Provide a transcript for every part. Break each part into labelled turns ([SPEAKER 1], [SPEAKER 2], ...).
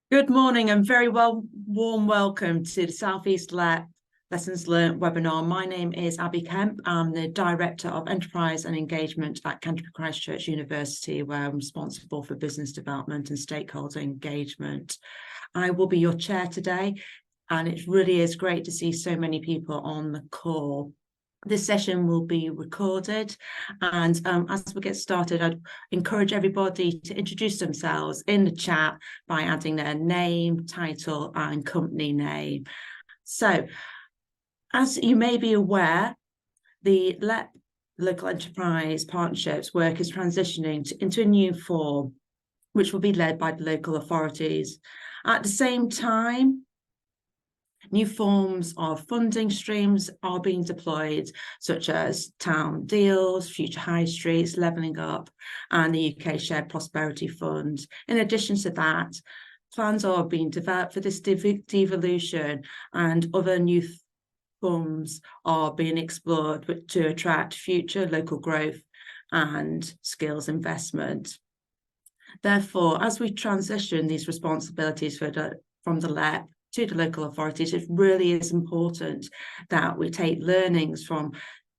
[SPEAKER 1] Good morning and very warm welcome to the Southeast SELEP Lessons Learned webinar. My name is Abby Kemp. I'm the Director of Enterprise and Engagement at Canterbury Christ Church University, where I'm responsible for business development and stakeholder engagement. I will be your chair today, and it really is great to see so many people on the call. This session will be recorded, and as we get started, I'd encourage everybody to introduce themselves in the chat by adding their name, title, and company name. So, as you may be aware, the Local Enterprise Partnerships work is transitioning into a new form, which will be led by the local authorities. At the same time, new forms of funding streams are being deployed, such as town deals, future high streets, levelling up, and the UK Shared Prosperity Fund. In addition to that, plans are being developed for this devolution, and other new forms are being explored to attract future local growth and skills investment. Therefore, as we transition these responsibilities from the LEP to the local authorities, it really is important that we take learnings from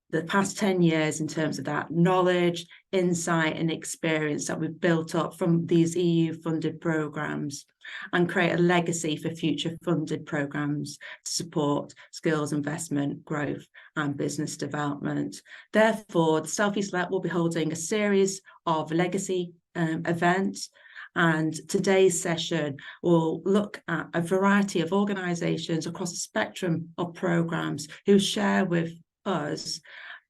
[SPEAKER 1] the past 10 years in terms of that knowledge, insight, and experience that we've built up from these EU-funded programmes and create a legacy for future funded programmes to support skills investment, growth, and business development. Therefore, the Southeast SELEP will be holding a series of legacy events, and today's session will look at a variety of organisations across the spectrum of programmes who share with us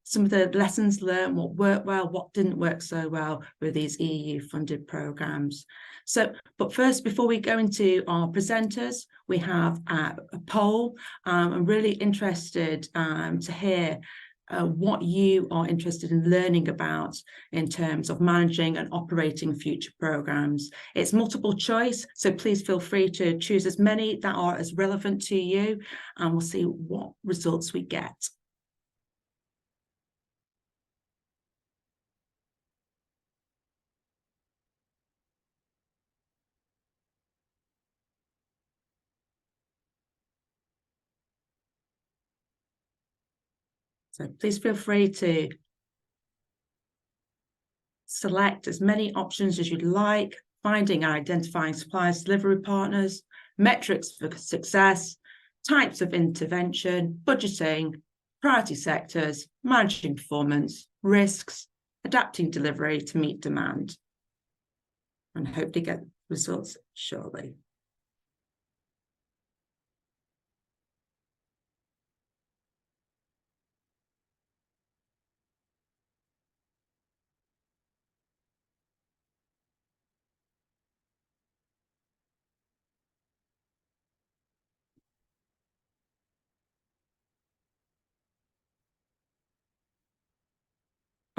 [SPEAKER 1] some of the lessons learned, what worked well, what didn't work so well with these EU-funded programmes. So, but first, before we go into our presenters, we have a poll. I'm really interested to hear what you are interested in learning about in terms of managing and operating future programmes. It's multiple choice, so please feel free to choose as many that are as relevant to you, and we'll see what results we get. So please feel free to select as many options as you'd like: finding and identifying suppliers, delivery partners, metrics for success, types of intervention, budgeting, priority sectors, managing performance, risks, adapting delivery to meet demand. And hope to get results shortly.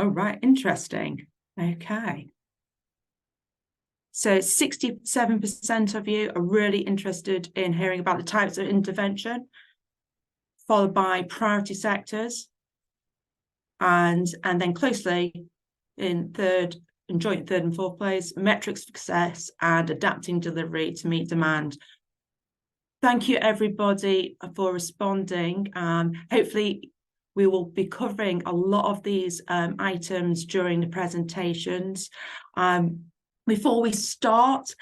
[SPEAKER 1] Oh, right, interesting. Okay. So 67% of you are really interested in hearing about the types of intervention, followed by priority sectors, and then closely in joint third and fourth place, metrics for success and adapting delivery to meet demand. Thank you, everybody, for responding. Hopefully, we will be covering a lot of these items during the presentations. Before we start,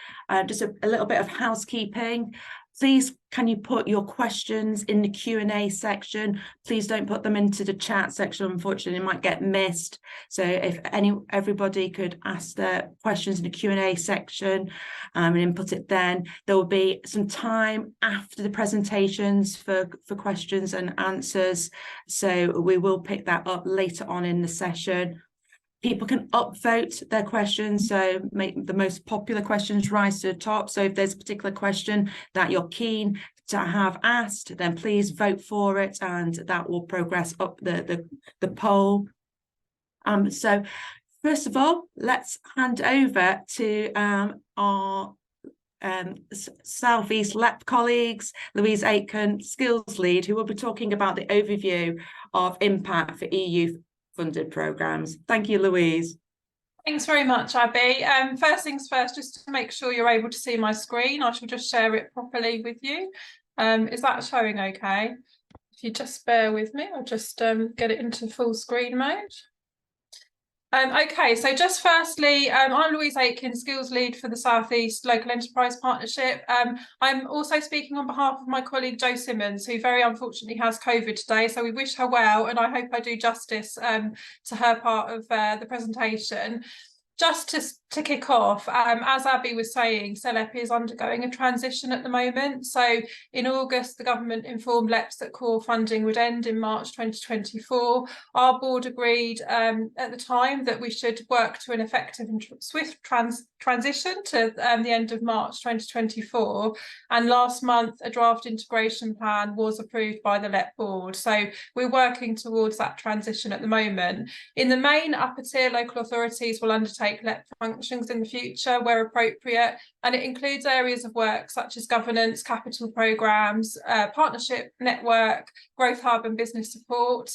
[SPEAKER 1] just a little bit of housekeeping. Please, can you put your questions in the Q&A section? Please don't put them into the chat section. Unfortunately, it might get missed. So if everybody could ask their questions in the Q&A section and input it then. There will be some time after the presentations for questions and answers. So we will pick that up later on in the session. People can upvote their questions, so make the most popular questions rise to the top. So if there's a particular question that you're keen to have asked, then please vote for it, and that will progress up the poll. So first of all, let's hand over to our Southeast LEP colleagues, Louise Aitken, Skills Lead, who will be talking about the overview of impact for EU funded programmes. Thank you, Louise.
[SPEAKER 2] Thanks very much, Abby. First things first, just to make sure you're able to see my screen, I shall just share it properly with you. Is that showing okay? If you just bear with me, I'll just get it into full screen mode. Okay, so just firstly, I'm Louise Aitken, Skills Lead for the South East Local Enterprise Partnership. I'm also speaking on behalf of my colleague Jo Simmons, who very unfortunately has COVID today, so we wish her well, and I hope I do justice to her part of the presentation. Just to kick off, as Abby was saying, SELEP is undergoing a transition at the moment. So in August, the government informed LEPs that core funding would end in March 2024. Our board agreed at the time that we should work to an effective and swift transition to the end of March 2024. And last month, a draft integration plan was approved by the LEP board. So we're working towards that transition at the moment. In the main, upper tier local authorities will undertake LEP functions in the future where appropriate, and it includes areas of work such as governance, capital programmes, partnership network, growth hub and business support.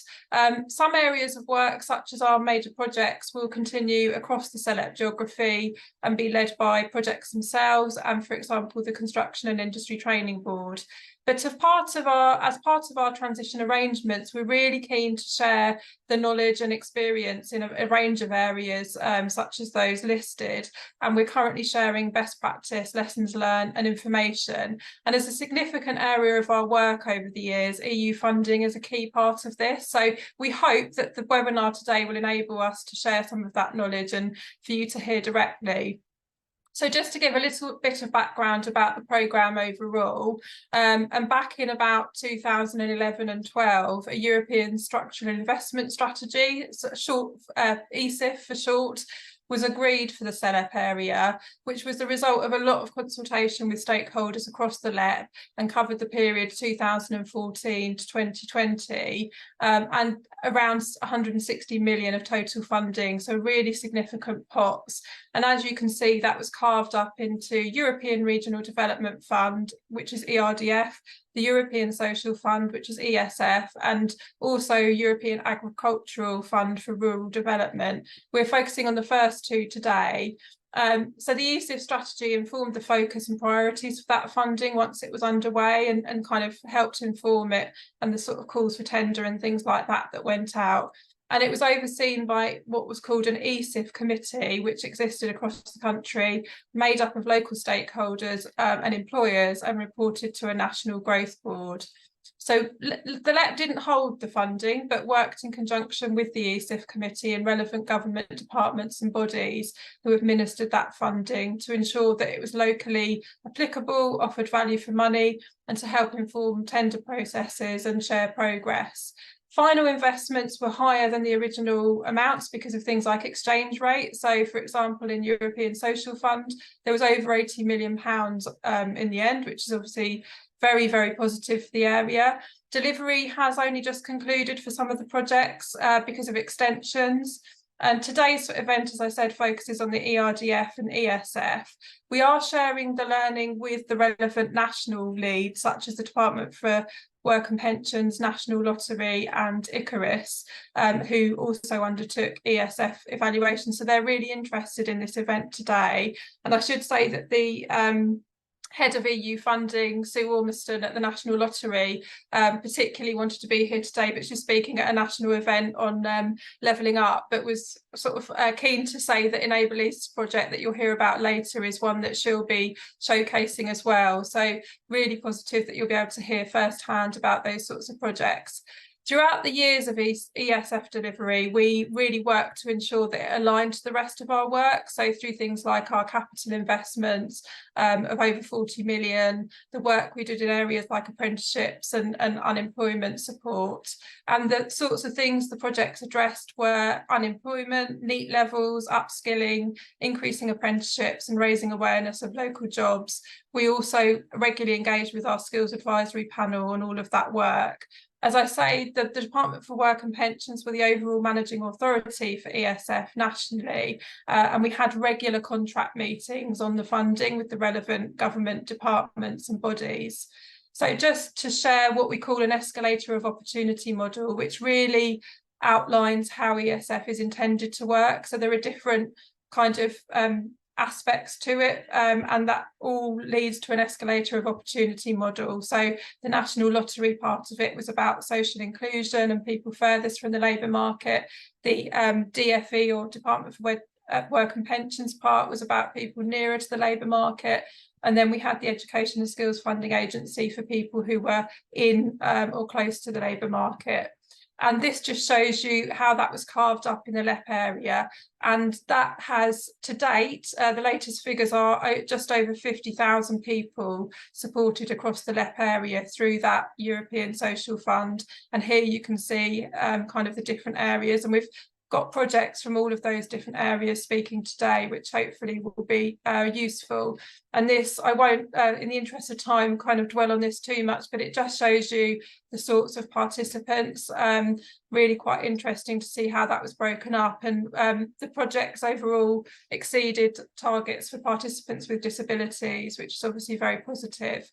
[SPEAKER 2] Some areas of work such as our major projects will continue across the SELEP geography and be led by projects themselves and, for example, the Construction and Industry Training Board. But as part of our transition arrangements, we're really keen to share the knowledge and experience in a range of areas, such as those listed. And we're currently sharing best practice, lessons learned and information. And as a significant area of our work over the years, EU funding is a key part of this. So we hope that the webinar today will enable us to share some of that knowledge and for you to hear directly. So just to give a little bit of background about the programme overall, and back in about 2011 and 12, a European Structural Investment Strategy, short ESIF for short, was agreed for the SELEP area, which was the result of a lot of consultation with stakeholders across the LEP and covered the period 2014 to 2020, and around 160 million of total funding, so really significant pots. And as you can see, that was carved up into European Regional Development Fund, which is ERDF, the European Social Fund, which is ESF, and also European Agricultural Fund for Rural Development. We're focusing on the first two today. So the ESIF strategy informed the focus and priorities of that funding once it was underway and kind of helped inform it and the sort of calls for tender and things like that went out. And it was overseen by what was called an ESIF committee, which existed across the country, made up of local stakeholders and employers, and reported to a national growth board. So the LEP didn't hold the funding, but worked in conjunction with the ESIF committee and relevant government departments and bodies who administered that funding to ensure that it was locally applicable, offered value for money, and to help inform tender processes and share progress. Final investments were higher than the original amounts because of things like exchange rate. So, for example, in European Social Fund, there was over £80 million in the end, which is obviously very, very positive for the area. Delivery has only just concluded for some of the projects because of extensions. And today's event, as I said, focuses on the ERDF and ESF. We are sharing the learning with the relevant national leads, such as the Department for Work and Pensions, National Lottery and Icarus, who also undertook ESF evaluation. So they're really interested in this event today. And I should say that the head of EU funding, Sue Ormiston at the National Lottery, particularly wanted to be here today, but she's speaking at a national event on levelling up, but was sort of keen to say that Enable East project that you'll hear about later is one that she'll be showcasing as well. So really positive that you'll be able to hear firsthand about those sorts of projects. Throughout the years of ESF delivery, we really worked to ensure that it aligned to the rest of our work. So through things like our capital investments of over 40 million, the work we did in areas like apprenticeships and unemployment support. And the sorts of things the projects addressed were unemployment, NEET levels, upskilling, increasing apprenticeships and raising awareness of local jobs. We also regularly engaged with our skills advisory panel on all of that work. As I say, the Department for Work and Pensions were the overall managing authority for ESF nationally, and we had regular contract meetings on the funding with the relevant government departments and bodies. So just to share what we call an escalator of opportunity model, which really outlines how ESF is intended to work. So there are different kind of aspects to it, and that all leads to an escalator of opportunity model. So the national lottery part of it was about social inclusion and people furthest from the labour market. The DFE, or Department for Work and Pensions, part was about people nearer to the labour market. And then we had the Education and Skills Funding Agency for people who were in or close to the labour market. And this just shows you how that was carved up in the LEP area. And that has, to date, the latest figures are just over 50,000 people supported across the LEP area through that European Social Fund. And here you can see kind of the different areas. And we've got projects from all of those different areas speaking today, which hopefully will be useful. And this, I won't, in the interest of time, kind of dwell on this too much, but it just shows you the sorts of participants. Really quite interesting to see how that was broken up. And the projects overall exceeded targets for participants with disabilities, which is obviously very positive.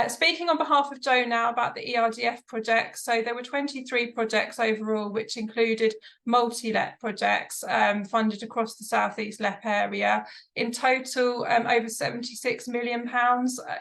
[SPEAKER 2] Speaking on behalf of Joe now about the ERDF projects, so there were 23 projects overall, which included multi-LEP projects funded across the South East LEP area. In total, over £76 million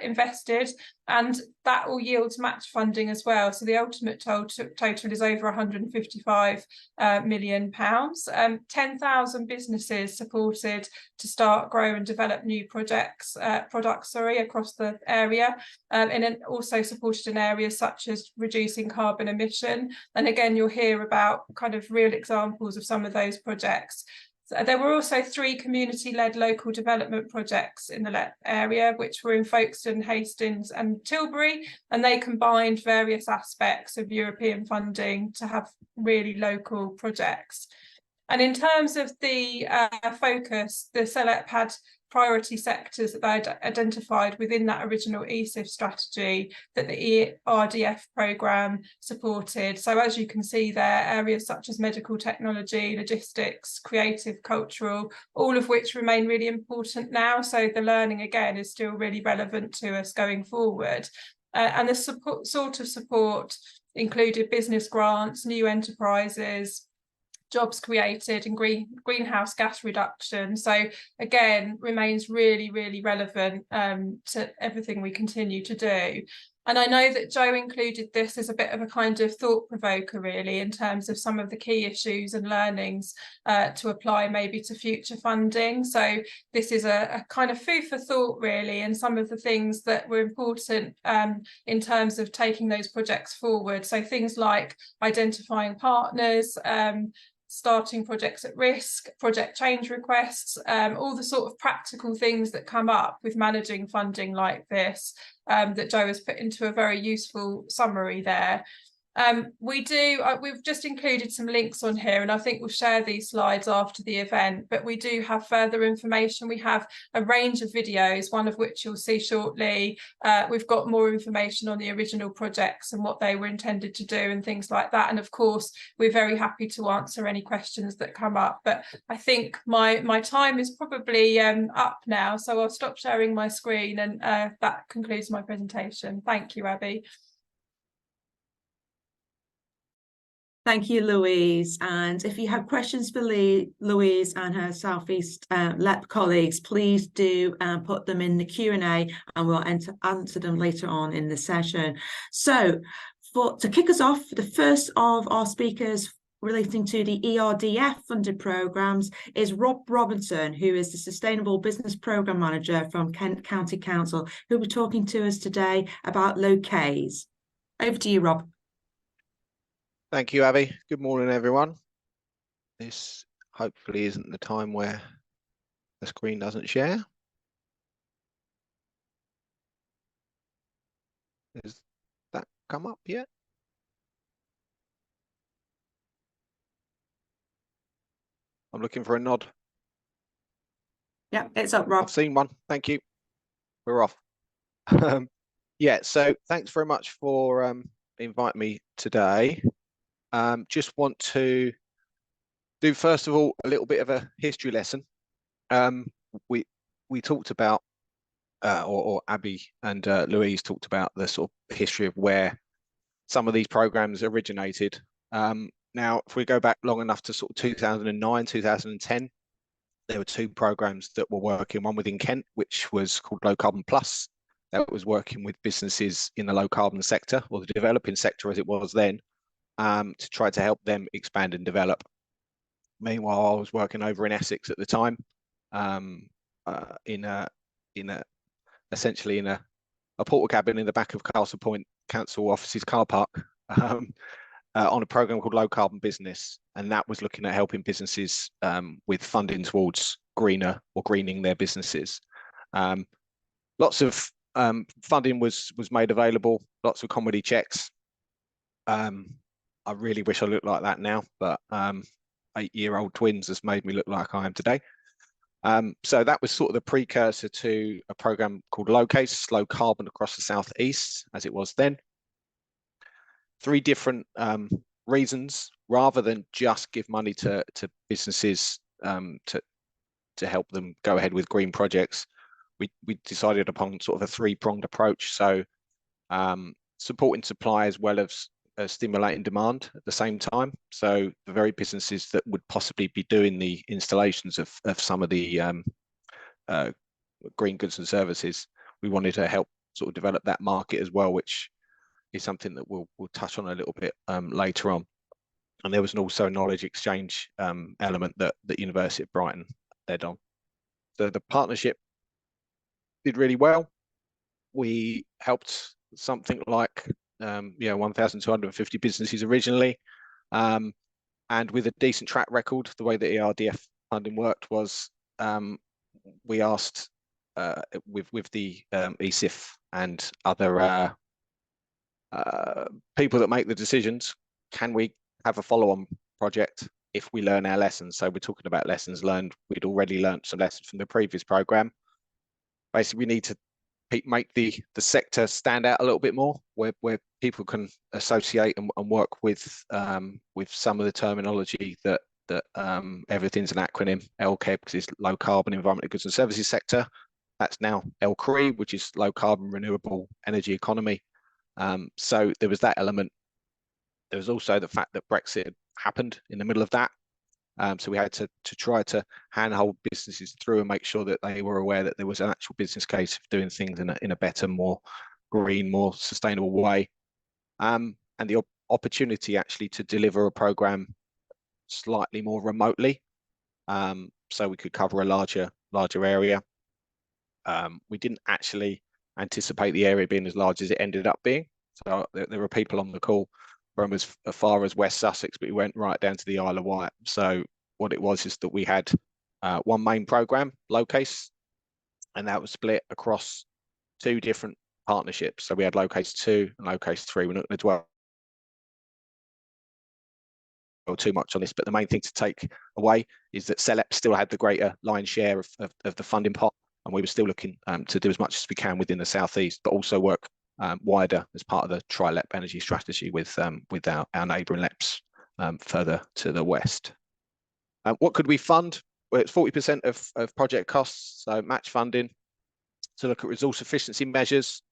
[SPEAKER 2] invested, and that all yields match funding as well. So the ultimate total is over £155 million. 10,000 businesses supported to start, grow and develop new products across the area. And also supported in areas such as reducing carbon emission. And again, you'll hear about kind of real examples of some of those projects. So there were also 3 community-led local development projects in the LEP area, which were in Folkestone, Hastings and Tilbury, and they combined various aspects of European funding to have really local projects. And in terms of the focus, the SELEP had priority sectors that they'd identified within that original ESIF strategy that the ERDF programme supported. So as you can see there, areas such as medical technology, logistics, creative, cultural, all of which remain really important now. So the learning, again, is still really relevant to us going forward. And the sort of support included business grants, new enterprises, jobs created and greenhouse gas reduction. So again, remains really, really relevant to everything we continue to do. And I know that Joe included this as a bit of a kind of thought provoker, really, in terms of some of the key issues and learnings to apply maybe to future funding. So this is a kind of food for thought, really, and some of the things that were important in terms of taking those projects forward. So things like identifying partners, starting projects at risk, project change requests, all the sort of practical things that come up with managing funding like this, that Joe has put into a very useful summary there. We've just included some links on here, and I think we'll share these slides after the event, but we do have further information. We have a range of videos, one of which you'll see shortly. We've got more information on the original projects and what they were intended to do and things like that. And of course, we're very happy to answer any questions that come up. But I think my time is probably up now, so I'll stop sharing my screen, and that concludes my presentation. Thank you, Abby.
[SPEAKER 1] Thank you, Louise. And if you have questions for Louise and her South East LEP colleagues, please do put them in the Q&A and we'll answer them later on in the session. So to kick us off, the first of our speakers relating to the ERDF funded programmes is Rob Robinson, who is the Sustainable Business Programme Manager from Kent County Council, who will be talking to us today about low-Ks. Over to you, Rob.
[SPEAKER 3] Thank you, Abby. Good morning, everyone. This hopefully isn't the time where the screen doesn't share. Has that come up yet? I'm looking for a nod.
[SPEAKER 1] Yeah, it's up, Rob.
[SPEAKER 3] I've seen one. Thank you. We're off. Yeah, so thanks very much for inviting me today. Just want to do, first of all, a little bit of a history lesson. We talked about, or Abby and Louise talked about the sort of history of where some of these programs originated. Now, if we go back long enough to sort of 2009, 2010, there were two programs that were working, one within Kent, which was called Low Carbon Plus, that was working with businesses in the low carbon sector, or the developing sector as it was then, to try to help them expand and develop. Meanwhile, I was working over in Essex at the time, essentially in a portal cabin in the back of Castle Point Council offices car park, on a program called Low Carbon Business, and that was looking at helping businesses with funding towards greener or greening their businesses. Lots of funding was made available, lots of comedy checks. I really wish I looked like that now, but 8-year-old twins has made me look like I am today. So that was sort of the precursor to a program called Lowcase, Low Carbon Across the Southeast, as it was then. 3 different reasons, rather than just give money to businesses to help them go ahead with green projects. We decided upon sort of a 3-pronged approach. So supporting supply as well as stimulating demand at the same time. So the very businesses that would possibly be doing the installations of some of the green goods and services, we wanted to help sort of develop that market as well, which is something that we'll touch on a little bit later on. And there was also a knowledge exchange element that the University of Brighton led on. So the partnership did really well. We helped something like 1,250 businesses originally, and with a decent track record. The way that ERDF funding worked was we asked with the ESIF and other people that make the decisions, can we have a follow-on project if we learn our lessons? So we're talking about lessons learned. We'd already learned some lessons from the previous program. Basically, we need to make the sector stand out a little bit more, where people can associate and work with some of the terminology that everything's an acronym. LCEB, because it's low carbon environmental goods and services sector. That's now LCRE, which is low carbon renewable energy economy. So there was that element. There was also the fact that Brexit happened in the middle of that. So we had to try to handhold businesses through and make sure that they were aware that there was an actual business case of doing things in a better, more green, more sustainable way. And the opportunity actually to deliver a program slightly more remotely, so we could cover a larger area. We didn't actually anticipate the area being as large as it ended up being. So there were people on the call from as far as West Sussex, but we went right down to the Isle of Wight. So what it was is that we had one main program, Lowcase, and that was split across 2 different partnerships. So we had Lowcase 2 and Lowcase 3. We're not going to dwell too much on this, but the main thing to take away is that SELEP still had the greater lion's share of the funding pot, and we were still looking to do as much as we can within the southeast, but also work wider as part of the Tri-LEP energy strategy with our neighbouring LEPs further to the west. What could we fund? Well, it's 40% of project costs, so match funding, to look at resource efficiency measures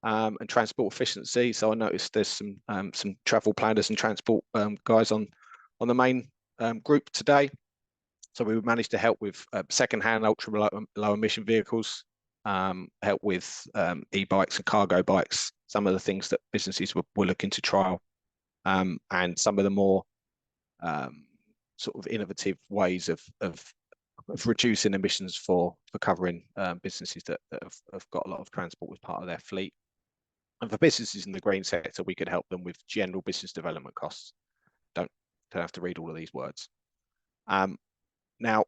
[SPEAKER 3] and transport efficiency. So I noticed there's some travel planners and transport guys on the main group today. So we managed to help with second-hand ultra low emission vehicles, help with e-bikes and cargo bikes, some of the things that businesses were looking to trial, and some of the more sort of innovative ways of reducing emissions for covering businesses that have got a lot of transport as part of their fleet. And for businesses in the green sector, we could help them with general business development costs. Don't have to read all of these words. Now,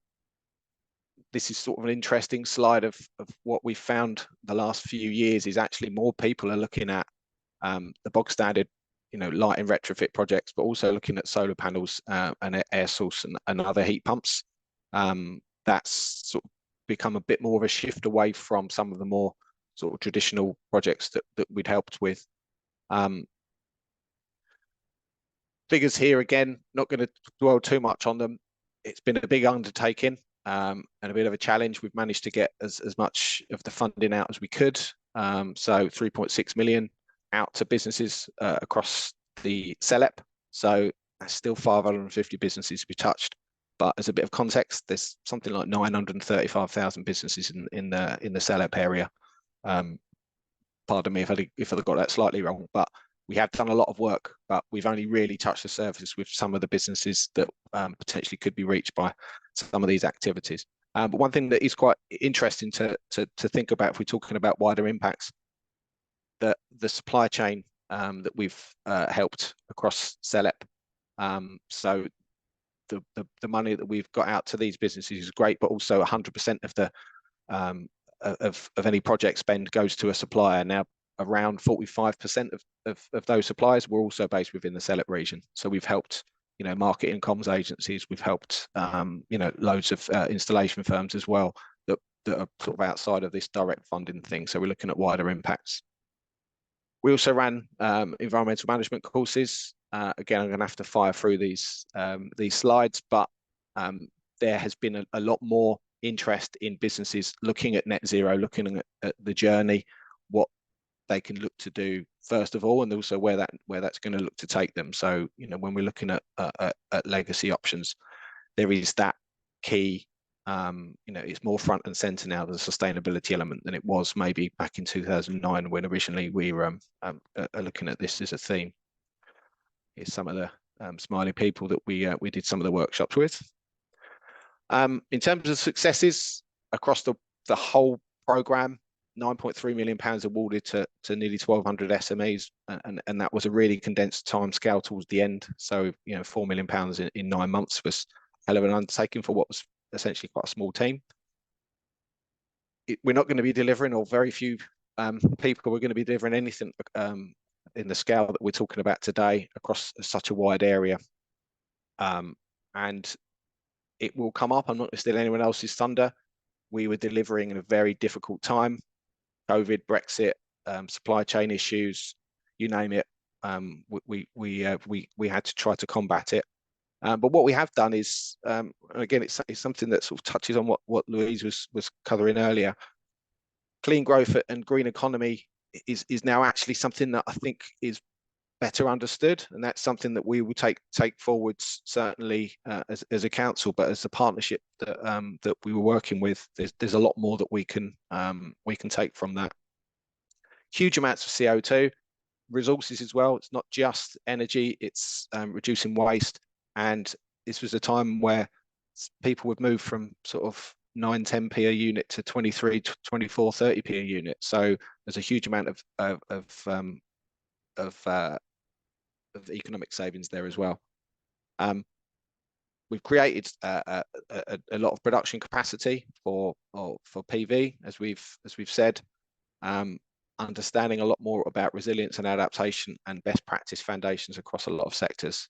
[SPEAKER 3] this is sort of an interesting slide of what we found the last few years is actually more people are looking at the bog standard, light and retrofit projects, but also looking at solar panels and air source and other heat pumps. That's sort of become a bit more of a shift away from some of the more sort of traditional projects that we'd helped with. Figures here again, not going to dwell too much on them. It's been a big undertaking and a bit of a challenge. We've managed to get as much of the funding out as we could. So 3.6 million out to businesses across the SELEP. So that's still 550 businesses to be touched. But as a bit of context, there's something like 935,000 businesses in the SELEP area. Pardon me if I got that slightly wrong, but we have done a lot of work, but we've only really touched the surface with some of the businesses that potentially could be reached by some of these activities. But one thing that is quite interesting to think about if we're talking about wider impacts, the supply chain that we've helped across SELEP. So the money that we've got out to these businesses is great, but also 100% of the of any project spend goes to a supplier. Now, around 45% of those suppliers were also based within the SELEP region. So we've helped, marketing comms agencies. We've helped, loads of installation firms as well that are sort of outside of this direct funding thing. So we're looking at wider impacts. We also ran environmental management courses. Again, I'm going to have to fire through these slides, but there has been a lot more interest in businesses looking at net zero, looking at the journey, what they can look to do first of all, and also where that's going to look to take them. So, when we're looking at legacy options, there is that key. It's more front and center now, the sustainability element, than it was maybe back in 2009 when originally we were looking at this as a theme. Here's some of the smiley people that we did some of the workshops with. In terms of successes across the whole programme, £9.3 million awarded to nearly 1,200 SMEs, and that was a really condensed time scale towards the end. So, £4 million in 9 months was a hell of an undertaking for what was essentially quite a small team. We're not going to be delivering, or very few people are going to be delivering anything in the scale that we're talking about today across such a wide area. And it will come up. I'm not going to steal anyone else's thunder. We were delivering in a very difficult time. COVID, Brexit, supply chain issues, you name it. We had to try to combat it. But what we have done is, again, it's something that sort of touches on what Louise was covering earlier. Clean growth and green economy is now actually something that I think is better understood, and that's something that we will take forwards, certainly as a council, but as a partnership that we were working with. There's a lot more that we can take from that. Huge amounts of CO2, resources as well. It's not just energy; it's reducing waste. And this was a time where people would move from sort of 9-10p a unit to 23, 24, 30p a unit. So there's a huge amount of economic savings there as well. We've created a lot of production capacity for PV, as we've said. Understanding a lot more about resilience and adaptation and best practice foundations across a lot of sectors.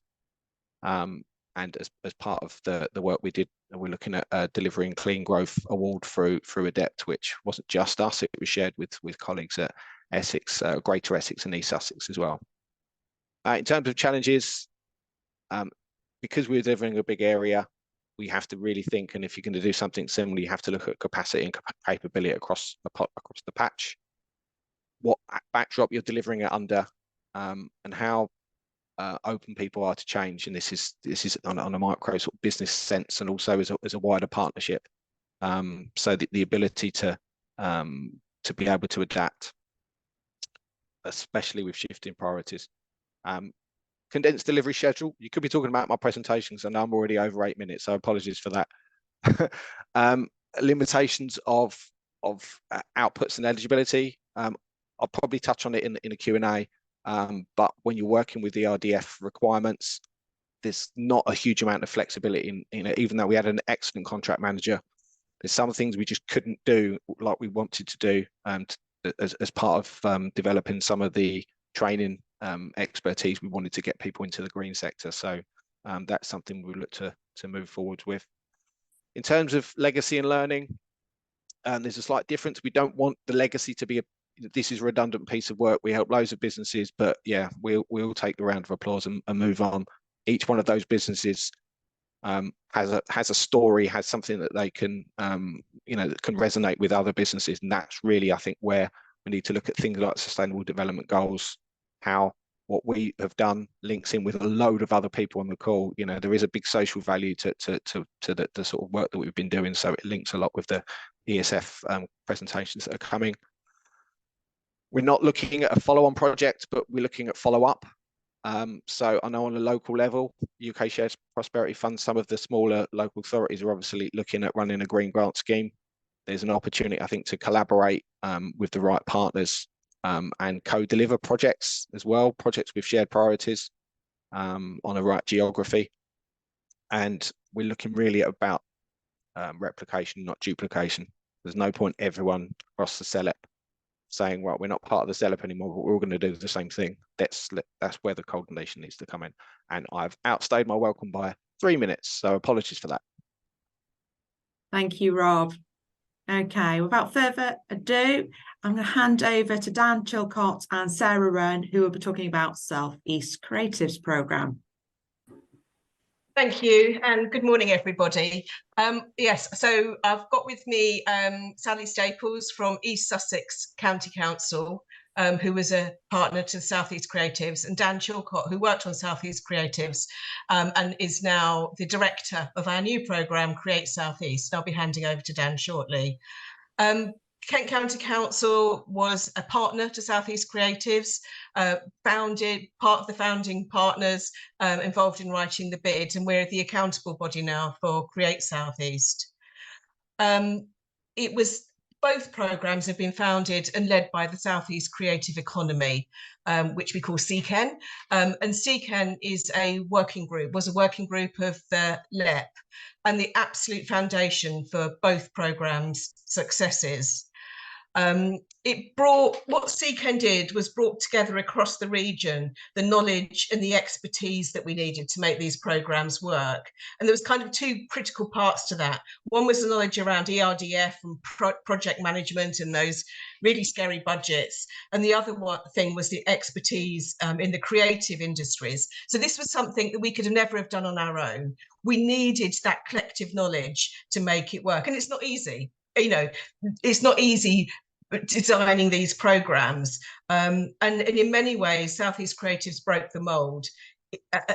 [SPEAKER 3] And as part of the work we did, we're looking at delivering Clean Growth Award through Adept, which wasn't just us; it was shared with colleagues at Essex, Greater Essex, and East Sussex as well. In terms of challenges, because we're delivering a big area, we have to really think, and if you're going to do something similar, you have to look at capacity and capability across the patch, what backdrop you're delivering it under, and how open people are to change. And this is on a micro sort of business sense, and also as a wider partnership. So the ability to be able to adapt, especially with shifting priorities. Condensed delivery schedule. You could be talking about my presentations, and I'm already over 8 minutes, so apologies for that. Limitations of outputs and eligibility. I'll probably touch on it in a Q&A, but when you're working with the RDF requirements, there's not a huge amount of flexibility in it. Even though we had an excellent contract manager, there's some things we just couldn't do like we wanted to do as part of developing some of the training expertise. We wanted to get people into the green sector, so that's something we look to move forward with. In terms of legacy and learning, there's a slight difference. We don't want the legacy to be this is a redundant piece of work. We help loads of businesses, but yeah, we'll take the round of applause and move on. Each one of those businesses has a story, has something that they can that can resonate with other businesses, and that's really, I think, where we need to look at things like sustainable development goals. what we have done links in with a load of other people on the call. You know, there is a big social value to the sort of work that we've been doing, so it links a lot with the ESF presentations that are coming. We're not looking at a follow-on project, but we're looking at follow-up. So I know on a local level, UK Shared Prosperity Fund, some of the smaller local authorities are obviously looking at running a green grant scheme. There's an opportunity, I think, to collaborate with the right partners and co-deliver projects as well, projects with shared priorities on a right geography. And we're looking really at about replication, not duplication. There's no point everyone across the SELEP saying, well, we're not part of the SELEP anymore, but we're all going to do the same thing. That's where the coordination needs to come in. And I've outstayed my welcome by 3 minutes, so apologies for that.
[SPEAKER 1] Thank you, Rob. Okay, without further ado, I'm going to hand over to Dan Chilcott and Sarah Rowan, who will be talking about South East Creatives Programme.
[SPEAKER 4] Thank you, and good morning, everybody. Yes, so I've got with me Sally Staples from East Sussex County Council, who was a partner to South East Creatives, and Dan Chilcott, who worked on South East Creatives and is now the director of our new programme, Create South East. I'll be handing over to Dan shortly. Kent County Council was a partner to South East Creatives, part of the founding partners involved in writing the bid, and we're the accountable body now for Create South East. Both programmes have been founded and led by the South East Creative Economy, which we call SECEN. And SECEN was a working group of the LEP and the absolute foundation for both programmes' successes. What SECEN did was brought together across the region the knowledge and the expertise that we needed to make these programmes work. And there was kind of two critical parts to that. One was the knowledge around ERDF and project management and those really scary budgets. And the other thing was the expertise in the creative industries. So this was something that we could never have done on our own. We needed that collective knowledge to make it work. And it's not easy. You know, it's not easy designing these programmes. And in many ways, South East Creatives broke the mould.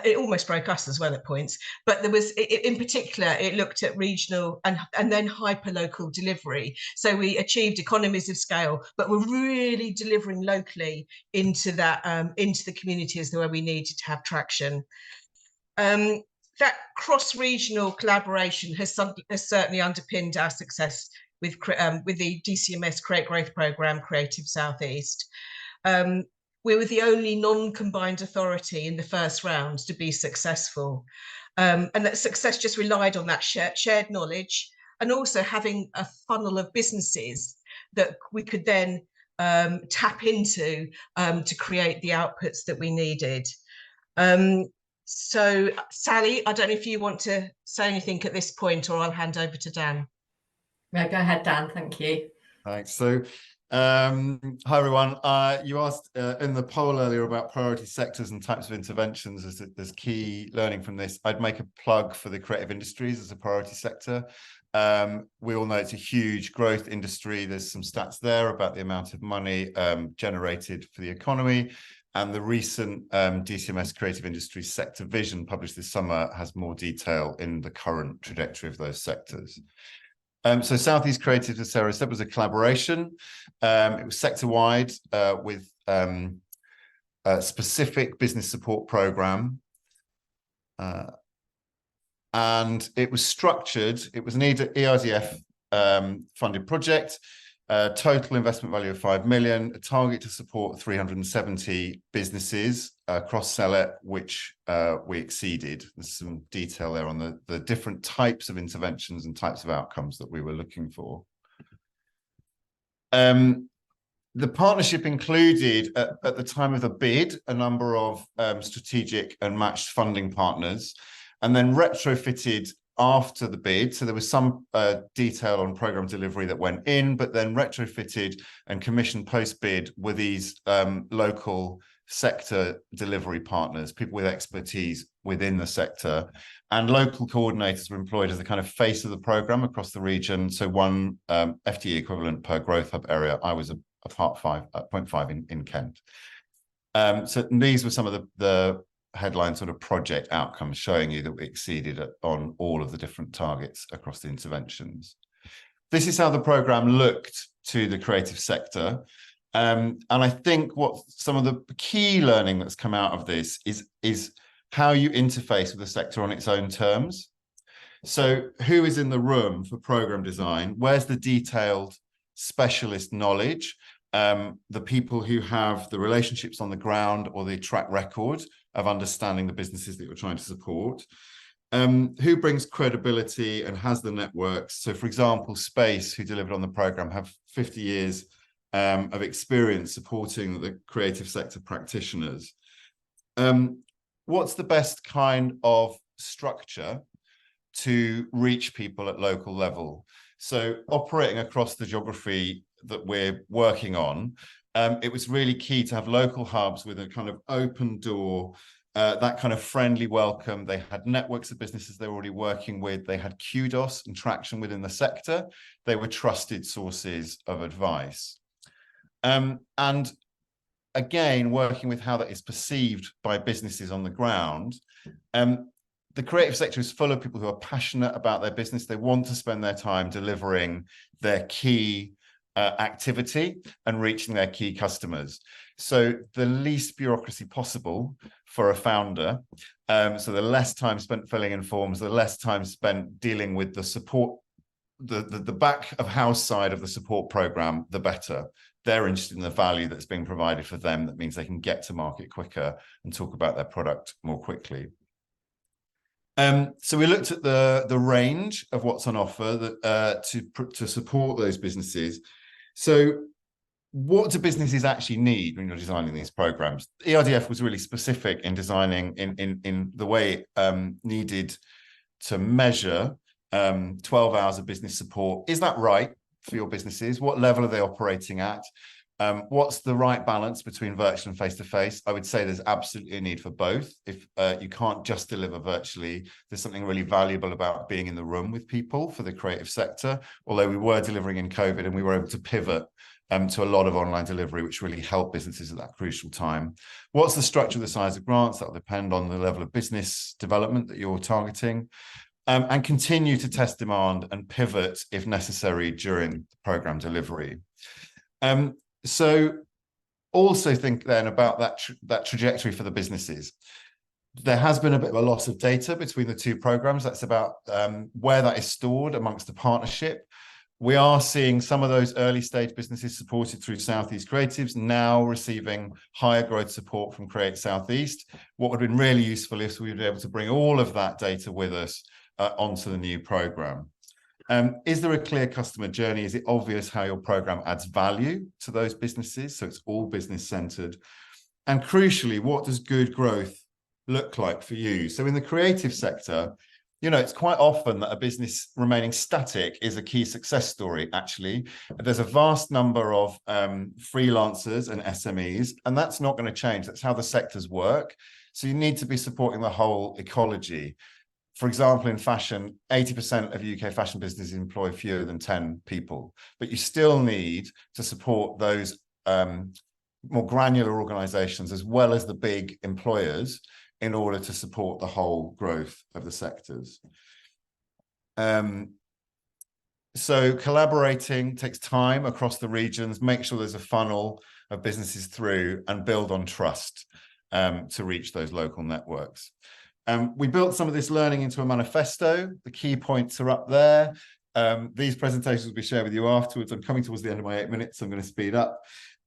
[SPEAKER 4] It almost broke us as well at points, but there was, in particular, it looked at regional and then hyper-local delivery. So we achieved economies of scale, but we're really delivering locally into the communities where we needed to have traction. That cross-regional collaboration has certainly underpinned our success with the DCMS Create Growth Programme, Creative South East. We were the only non-combined authority in the first round to be successful. And that success just relied on that shared knowledge and also having a funnel of businesses that we could then tap into to create the outputs that we needed. So Sally, I don't know if you want to say anything at this point, or I'll hand over to Dan.
[SPEAKER 5] No, go ahead, Dan. Thank you.
[SPEAKER 6] Thanks. So, hi everyone. You asked in the poll earlier about priority sectors and types of interventions as key learning from this. I'd make a plug for the creative industries as a priority sector. We all know it's a huge growth industry. There's some stats there about the amount of money generated for the economy. And the recent DCMS Creative Industries Sector Vision published this summer has more detail in the current trajectory of those sectors. So South East Creative, as Sarah said, was a collaboration. It was sector-wide with a specific business support programme. And it was structured, it was an ERDF funded project, total investment value of 5 million, a target to support 370 businesses across SELEP, which we exceeded. There's some detail there on the different types of interventions and types of outcomes that we were looking for. The partnership included, at the time of the bid, a number of strategic and matched funding partners, and then retrofitted after the bid. So there was some detail on programme delivery that went in, but then retrofitted and commissioned post-bid with these local sector delivery partners, people with expertise within the sector. And local coordinators were employed as the kind of face of the programme across the region. So one FTE equivalent per growth hub area. I was a part 5, 0.5 in Kent. So these were some of the headline sort of project outcomes showing you that we exceeded on all of the different targets across the interventions. This is how the programme looked to the creative sector. And I think what some of the key learning that's come out of this is how you interface with the sector on its own terms. So who is in the room for programme design? Where's the detailed specialist knowledge? The people who have the relationships on the ground or the track record of understanding the businesses that you're trying to support. Who brings credibility and has the networks? So for example, Space, who delivered on the programme, have 50 years of experience supporting the creative sector practitioners. What's the best kind of structure to reach people at local level? So operating across the geography that we're working on, it was really key to have local hubs with a kind of open door, that kind of friendly welcome. They had networks of businesses they were already working with. They had kudos and traction within the sector. They were trusted sources of advice. And again, working with how that is perceived by businesses on the ground. The creative sector is full of people who are passionate about their business. They want to spend their time delivering their key activity and reaching their key customers. So the least bureaucracy possible for a founder. So the less time spent filling in forms, the less time spent dealing with the support, the back of house side of the support program, the better. They're interested in the value that's being provided for them. That means they can get to market quicker and talk about their product more quickly. So we looked at the range of what's on offer that, to support those businesses. So what do businesses actually need when you're designing these programs? ERDF was really specific in designing in the way needed to measure 12 hours of business support. Is that right for your businesses? What level are they operating at? What's the right balance between virtual and face-to-face? I would say there's absolutely a need for both. If you can't just deliver virtually, there's something really valuable about being in the room with people for the creative sector. Although we were delivering in COVID and we were able to pivot to a lot of online delivery, which really helped businesses at that crucial time. What's the structure, the size of grants? That will depend on the level of business development that you're targeting. And continue to test demand and pivot if necessary during the programme delivery. So also think then about that trajectory for the businesses. There has been a bit of a loss of data between the two programs. That's about where that is stored amongst the partnership. We are seeing some of those early stage businesses supported through Southeast Creatives now receiving higher growth support from Create Southeast. What would have been really useful is we would be able to bring all of that data with us onto the new programme. Is there a clear customer journey? Is it obvious how your programme adds value to those businesses? So it's all business centred. And crucially, what does good growth look like for you? So in the creative sector, you know, it's quite often that a business remaining static is a key success story, actually. There's a vast number of freelancers and SMEs, and that's not going to change. That's how the sectors work. So you need to be supporting the whole ecology. For example, in fashion, 80% of UK fashion businesses employ fewer than 10 people, but you still need to support those more granular organisations as well as the big employers in order to support the whole growth of the sectors. So collaborating takes time across the regions, make sure there's a funnel of businesses through and build on trust to reach those local networks. We built some of this learning into a manifesto. The key points are up there. These presentations will be shared with you afterwards. I'm coming towards the end of my 8 minutes, so I'm going to speed up.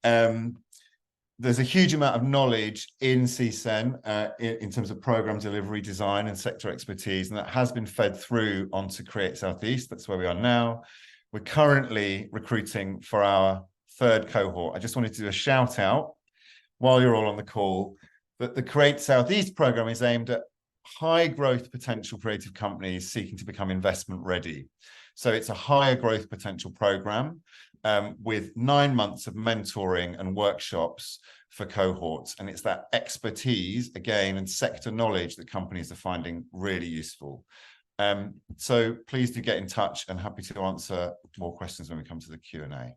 [SPEAKER 6] There's a huge amount of knowledge in CSEN in terms of programme delivery, design and sector expertise, and that has been fed through onto Create Southeast. That's where we are now. We're currently recruiting for our 3rd cohort. I just wanted to do a shout out while you're all on the call that the Create Southeast programme is aimed at high growth potential creative companies seeking to become investment ready. So it's a higher growth potential programme with 9 months of mentoring and workshops for cohorts. And it's that expertise, again, and sector knowledge that companies are finding really useful. So please do get in touch and happy to answer more questions when we come to the Q&A.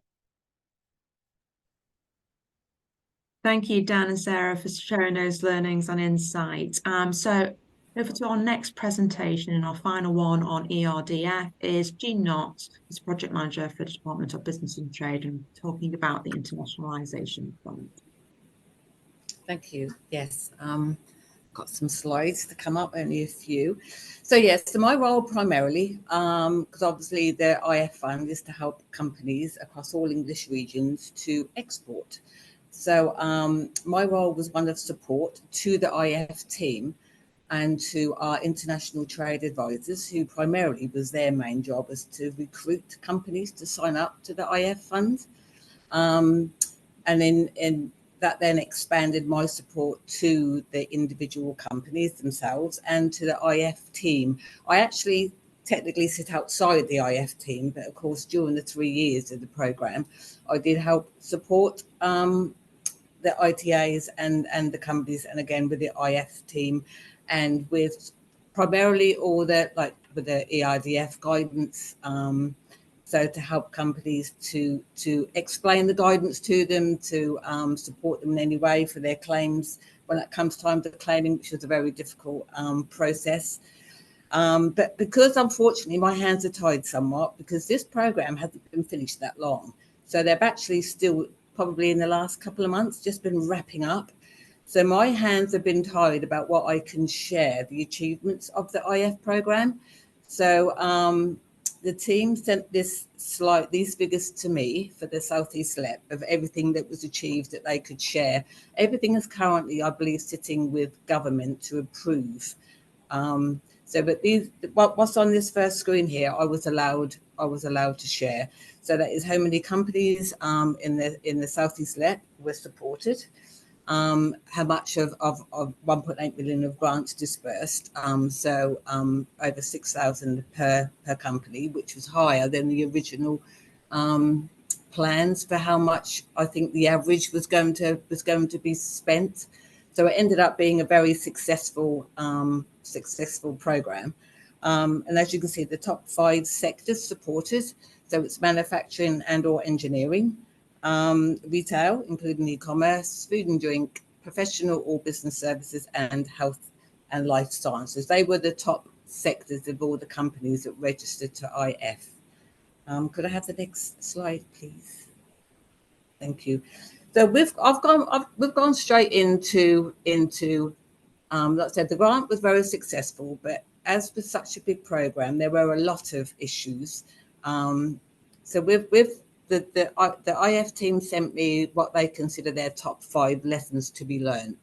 [SPEAKER 1] Thank you, Dan and Sarah, for sharing those learnings and insights. So over to our next presentation, and our final one on ERDF is Jean Knott, who's Project Manager for the Department of Business and Trade, and talking about the Internationalisation Fund.
[SPEAKER 7] Thank you. Yes, got some slides to come up, only a few. So yes, so my role primarily, because obviously the IF fund is to help companies across all English regions to export. So my role was one of support to the IF team and to our international trade advisors, who primarily was their main job was to recruit companies to sign up to the IF fund. And in that then expanded my support to the individual companies themselves and to the IF team. I actually technically sit outside the IF team, but of course during the 3 years of the programme, I did help support the ITAs and the companies, and again with the IF team, and with primarily all the with the ERDF guidance. So to help companies to explain the guidance to them, to support them in any way for their claims when it comes time to claiming, which is a very difficult process. But because unfortunately my hands are tied somewhat, because this program hasn't been finished that long. So they've actually still probably in the last couple of months just been wrapping up. So my hands have been tied about what I can share, the achievements of the IF program. So the team sent these figures to me for the Southeast SELEP of everything that was achieved that they could share. Everything is currently, I believe, sitting with government to approve. But what's on this first screen here, I was allowed to share. So that is how many companies in the Southeast SELEP were supported. How much of 1.8 million of grants dispersed, over 6,000 per company, which was higher than the original plans for how much I think the average was going to be spent. So it ended up being a very successful program. And as you can see, the top 5 sectors supported, so it's manufacturing and or engineering, retail, including e-commerce, food and drink, professional or business services, and health and life sciences. They were the top sectors of all the companies that registered to IF. Could I have the next slide, please? Thank you. So we've gone straight into like I said, the grant was very successful, but as with such a big program, there were a lot of issues. So with the IF team sent me what they consider their top 5 lessons to be learned.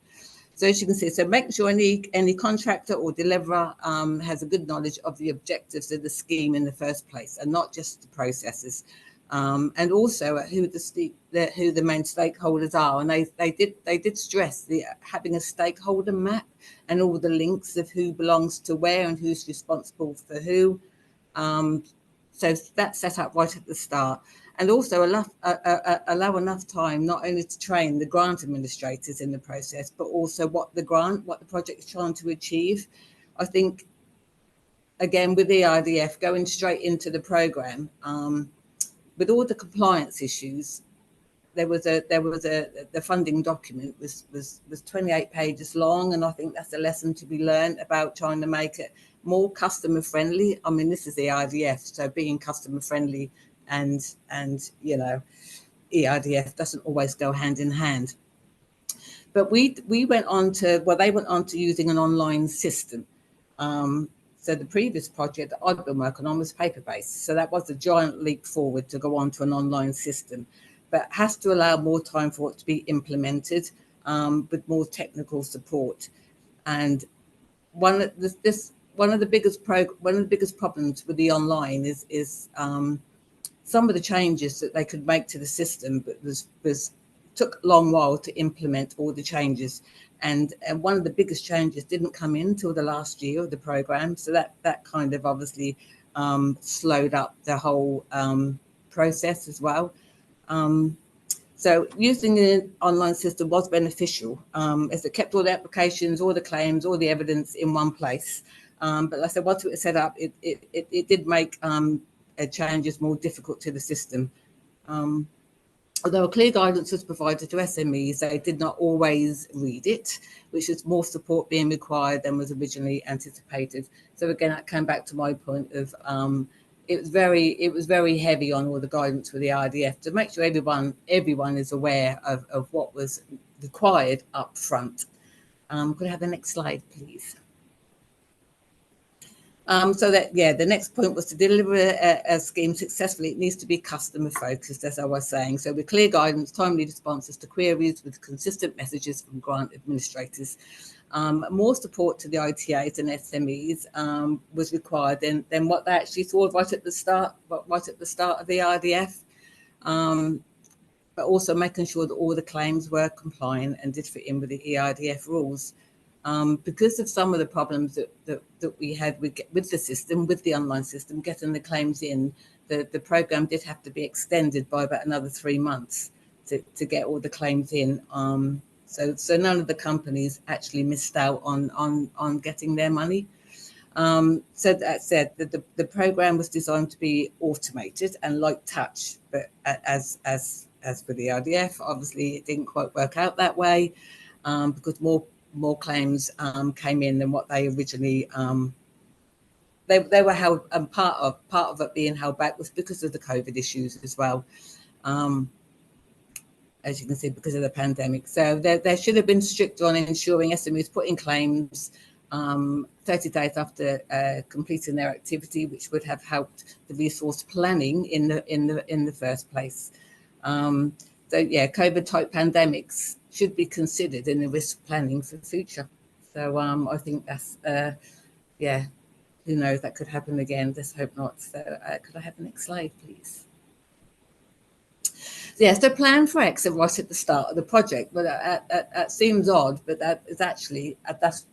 [SPEAKER 7] So as you can see, so make sure any contractor or deliverer has a good knowledge of the objectives of the scheme in the first place, and not just the processes, and also who the main stakeholders are. And they did stress having a stakeholder map and all the links of who belongs to where and who's responsible for who. So that's set up right at the start, and also allow enough time not only to train the grant administrators in the process, but also what the project is trying to achieve. I think, again, with the ERDF going straight into the program, with all the compliance issues, the funding document was 28 pages long, and I think that's a lesson to be learned about trying to make it more customer friendly. I mean, this is the ERDF, so being customer friendly and ERDF doesn't always go hand in hand. But they went on to using an online system. So the previous project that I've been working on was paper-based. So that was a giant leap forward to go on to an online system, but has to allow more time for it to be implemented with more technical support. And one of the biggest problems with the online is some of the changes that they could make to the system, but took a long while to implement all the changes. And one of the biggest changes didn't come in till the last year of the program. So that kind of obviously slowed up the whole process as well. So using the online system was beneficial, as it kept all the applications, all the claims, all the evidence in one place. But like I said, once it was set up, it did make changes more difficult to the system. Although a clear guidance was provided to SMEs, they did not always read it, which was more support being required than was originally anticipated. So again, that came back to my point of it was very heavy on all the guidance for the IDF to make sure everyone is aware of what was required up front. Could I have the next slide, please? So that, yeah, the next point was to deliver a scheme successfully. It needs to be customer focused, as I was saying. So with clear guidance, timely responses to queries with consistent messages from grant administrators. More support to the ITAs and SMEs was required than what they actually thought right at the start of the IDF. But also making sure that all the claims were compliant and did fit in with the EIDF rules. Because of some of the problems that we had with the system, with the online system, getting the claims in, the program did have to be extended by about another 3 months to get all the claims in. So none of the companies actually missed out on getting their money. So that said, the program was designed to be automated and light touch, but as for the IDF, obviously it didn't quite work out that way because more claims came in than what they originally they were held, and part of it being held back was because of the COVID issues as well, as you can see, because of the pandemic. So there should have been stricter on ensuring SMEs put in claims 30 days after completing their activity, which would have helped the resource planning in the first place. So yeah, COVID type pandemics should be considered in the risk planning for the future. So I think that's, yeah, who knows, that could happen again. Let's hope not. So could I have the next slide, please? So, yeah, so plan for exit right at the start of the project. But that seems odd, but that is actually, that's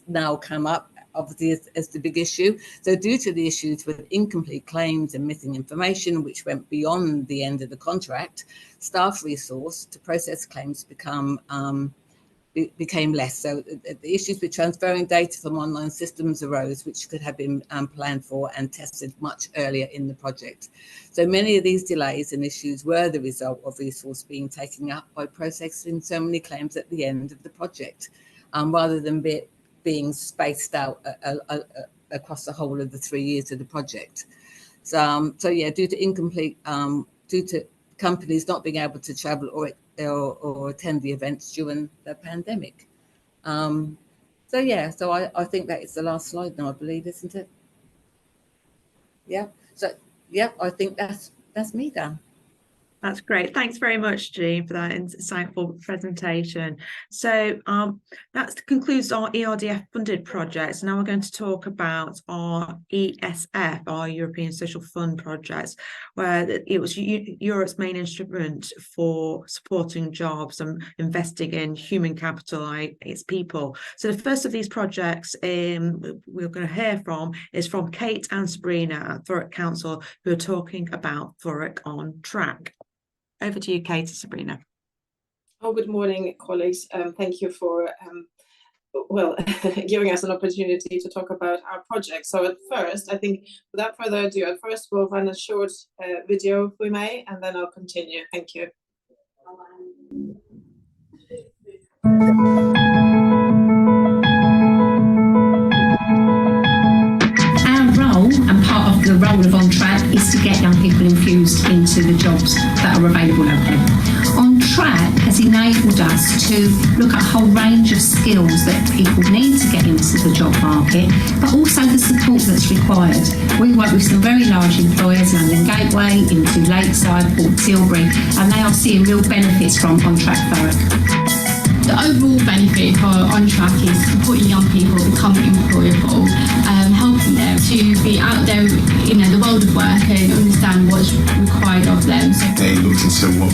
[SPEAKER 7] now come up, obviously, as the big issue. So due to the issues with incomplete claims and missing information, which went beyond the end of the contract, staff resource to process claims became less. So the issues with transferring data from online systems arose, which could have been planned for and tested much earlier in the project. So many of these delays and issues were the result of resource being taken up by processing so many claims at the end of the project, rather than being spaced out across the whole of the 3 years of the project. So yeah, due to companies not being able to travel or attend the events during the pandemic. So yeah, so I think that is the last slide now, I believe, isn't it? Yeah. So yeah, I think that's me, Dan.
[SPEAKER 1] That's great. Thanks very much, Jean, for that insightful presentation. So that concludes our ERDF funded projects. Now we're going to talk about our ESF, our European Social Fund projects, where it was Europe's main instrument for supporting jobs and investing in human capital, its people. So the first of these projects we're going to hear from is from Kate and Sabrina at Thurrock Council, who are talking about Thurrock on Track. Over to you, Kate and Sabrina.
[SPEAKER 8] Oh, good morning, colleagues. Thank you for giving us an opportunity to talk about our project. So at first, I think without further ado, at first we'll run a short video, if we may, and then I'll continue. Thank you.
[SPEAKER 9] And part of the role of On Track is to get young people infused into the jobs that are available locally. On Track has enabled us to look at a whole range of skills that people need to get into the job market, but also the support that's required. We work with some very large employers, London Gateway, into Lakeside, Port Tilbury, and they are seeing real benefits from On Track Thurrock.
[SPEAKER 10] The overall benefit for On Track is supporting young people become employable, helping them to be out there in the world of work and understand what's required of them. So
[SPEAKER 11] they looked into what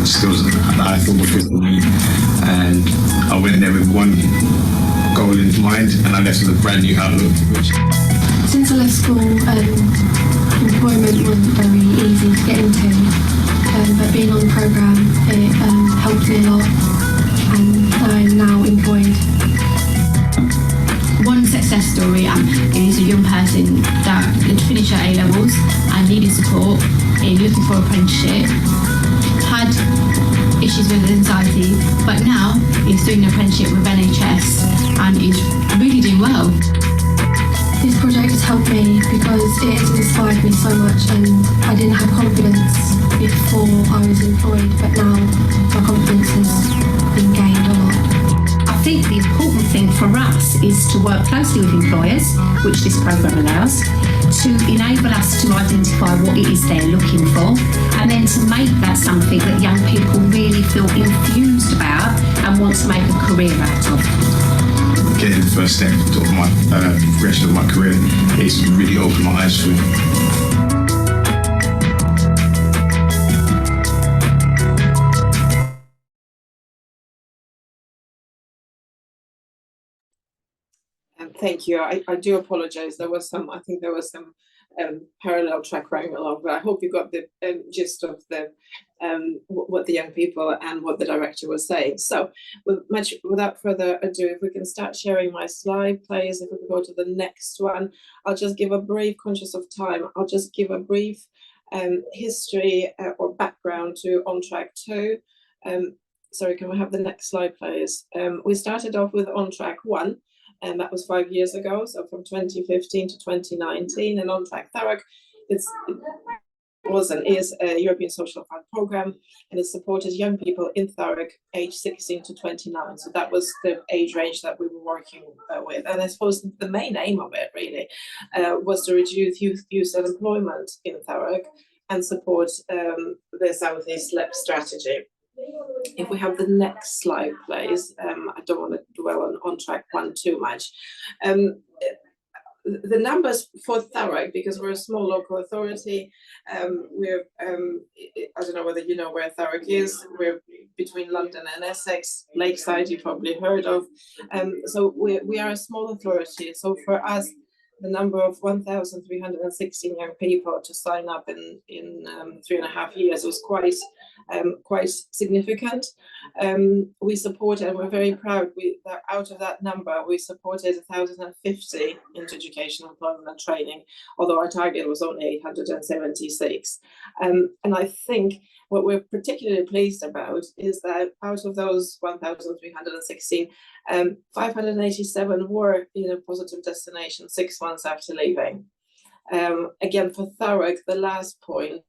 [SPEAKER 11] skills that I thought were good for me, and I went there with one goal in mind, and I left with a brand new outlook.
[SPEAKER 10] Since I left school, employment wasn't very easy to get into, but being on the programme, it helped me a lot. And I'm now employed.
[SPEAKER 9] One success story is a young person that had finished her A-levels and needed support in looking for an apprenticeship, had issues with anxiety, but now he's doing an apprenticeship with NHS and he's really doing well.
[SPEAKER 10] This project has helped me because it has inspired me so much, and I didn't have confidence before I was employed, but now my confidence has been gained a lot.
[SPEAKER 9] I think the important thing for us is to work closely with employers, which this programme allows, to enable us to identify what it is they're looking for, and then to make that something that young people really feel enthused about and want to make a career out of.
[SPEAKER 11] Getting the first step of my progression of my career, it's really opened my eyes for me.
[SPEAKER 8] Thank you. I do apologize. I think there was some parallel track running along, but I hope you got the gist of what the young people and what the director was saying. So without further ado, if we can start sharing my slide, please. If we can go to the next one, I'll just give a brief, conscious of time, I'll just give a brief history or background to On Track 2. Sorry, can we have the next slide, please? We started off with On Track 1, and that was 5 years ago, so from 2015 to 2019. And On Track Thurrock is a European Social Fund programme, and it supported young people in Thurrock aged 16 to 29. So that was the age range that we were working with. And I suppose the main aim of it really was to reduce youth unemployment in Thurrock and support the South East SELEP strategy. If we have the next slide, please. I don't want to dwell on Track 1 too much. The numbers for Thurrock, because we're a small local authority, we're, I don't know whether you know where Thurrock is, we're between London and Essex, Lakeside, you probably heard of. So we are a small authority. So for us, the number of 1,316 young people to sign up in 3.5 years was quite significant. We supported, and we're very proud, that out of that number, we supported 1,050 into education, employment and training, although our target was only 876. And I think what we're particularly pleased about is that out of those 1,316, 587 were in a positive destination 6 months after leaving. Again, for Thurrock, the last point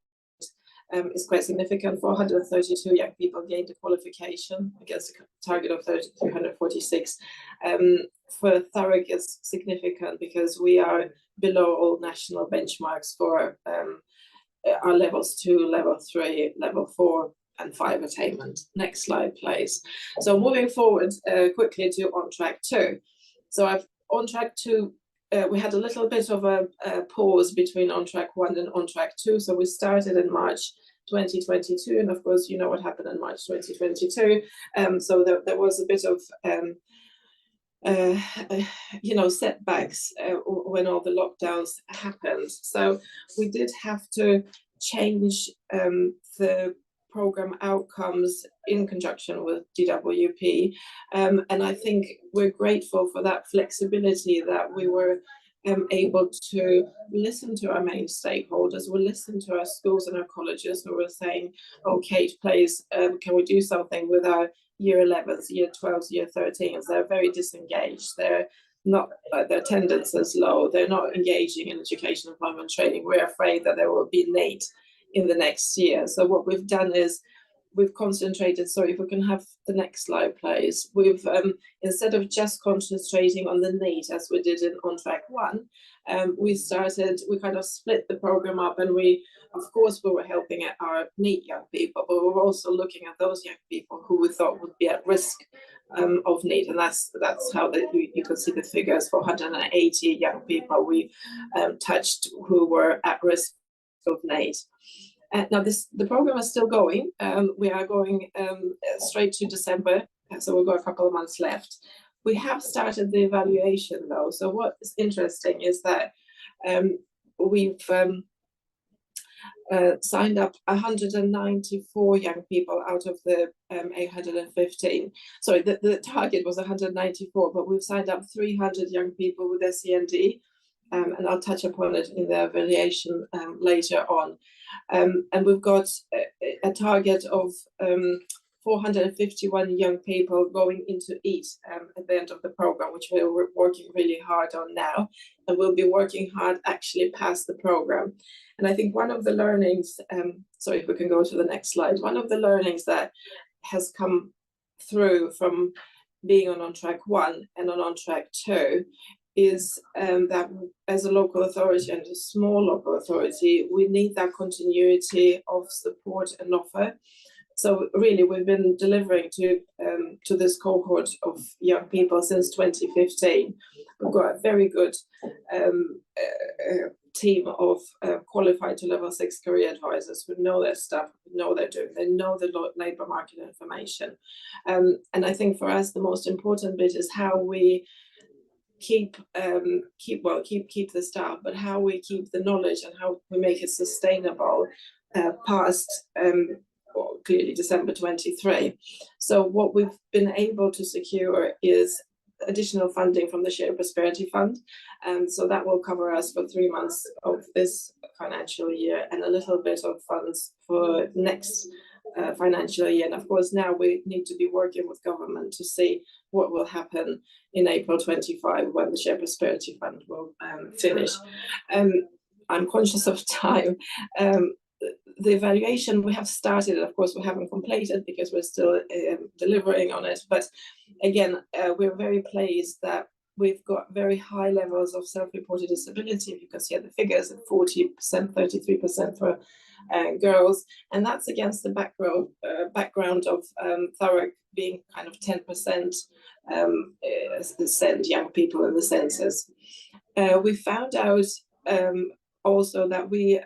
[SPEAKER 8] is quite significant. 432 young people gained a qualification against a target of 346. For Thurrock, it's significant because we are below all national benchmarks for our levels 2, level 3, level 4 and 5 attainment. Next slide, please. So moving forward quickly to On Track 2. So On Track 2, we had a little bit of a pause between On Track 1 and On Track 2. So we started in March 2022, and of course, you know what happened in March 2022. So there was a bit of setbacks when all the lockdowns happened. So we did have to change the program outcomes in conjunction with DWP, and I think we're grateful for that flexibility that we were able to listen to our main stakeholders. We listened to our schools and our colleges who were saying, okay, please, can we do something with our year 11s, year 12s, year 13s? They're very disengaged. They're not, their attendance is low. They're not engaging in education, employment, training. We're afraid that there will be need in the next year. So what we've done is we've concentrated, sorry, if we can have the next slide, please. We've, instead of just concentrating on the need as we did On Track 1, we kind of split the program up, and of course, we were helping our NEET young people, but we were also looking at those young people who we thought would be at risk of NEET, and that's how you can see the figures. 480 young people we touched who were at risk of NEET. Now the program is still going. We are going straight to December, so we've got a couple of months left. We have started the evaluation though. So what is interesting is that we've signed up 194 young people out of the 815. Sorry, the target was 194, but we've signed up 300 young people with SEND, and I'll touch upon it in the evaluation later on. And we've got a target of 451 young people going into EAT at the end of the program, which we're working really hard on now, and we'll be working hard actually past the program. And I think one of the learnings, sorry if we can go to the next slide, one of the learnings that has come through from being on track 1 and on track 2 is that as a local authority and a small local authority, we need that continuity of support and offer. So really, we've been delivering to this cohort of young people since 2015. We've got a very good team of qualified to level 6 career advisors who know their stuff, know they're doing, they know the labour market information. And I think for us, the most important bit is how we keep the staff, but how we keep the knowledge and how we make it sustainable past clearly December 23. So what we've been able to secure is additional funding from the Shared Prosperity Fund, and so that will cover us for 3 months of this financial year and a little bit of funds for next financial year. And of course, now we need to be working with government to see what will happen in April 25 when the Shared Prosperity Fund will finish. I'm conscious of time. The evaluation we have started, of course, we haven't completed because we're still delivering on it. But again, we're very pleased that we've got very high levels of self-reported disability. You can see the figures at 40%, 33% for girls, and that's against the background of Thurrock being kind of 10% send young people in the census. We found out also that we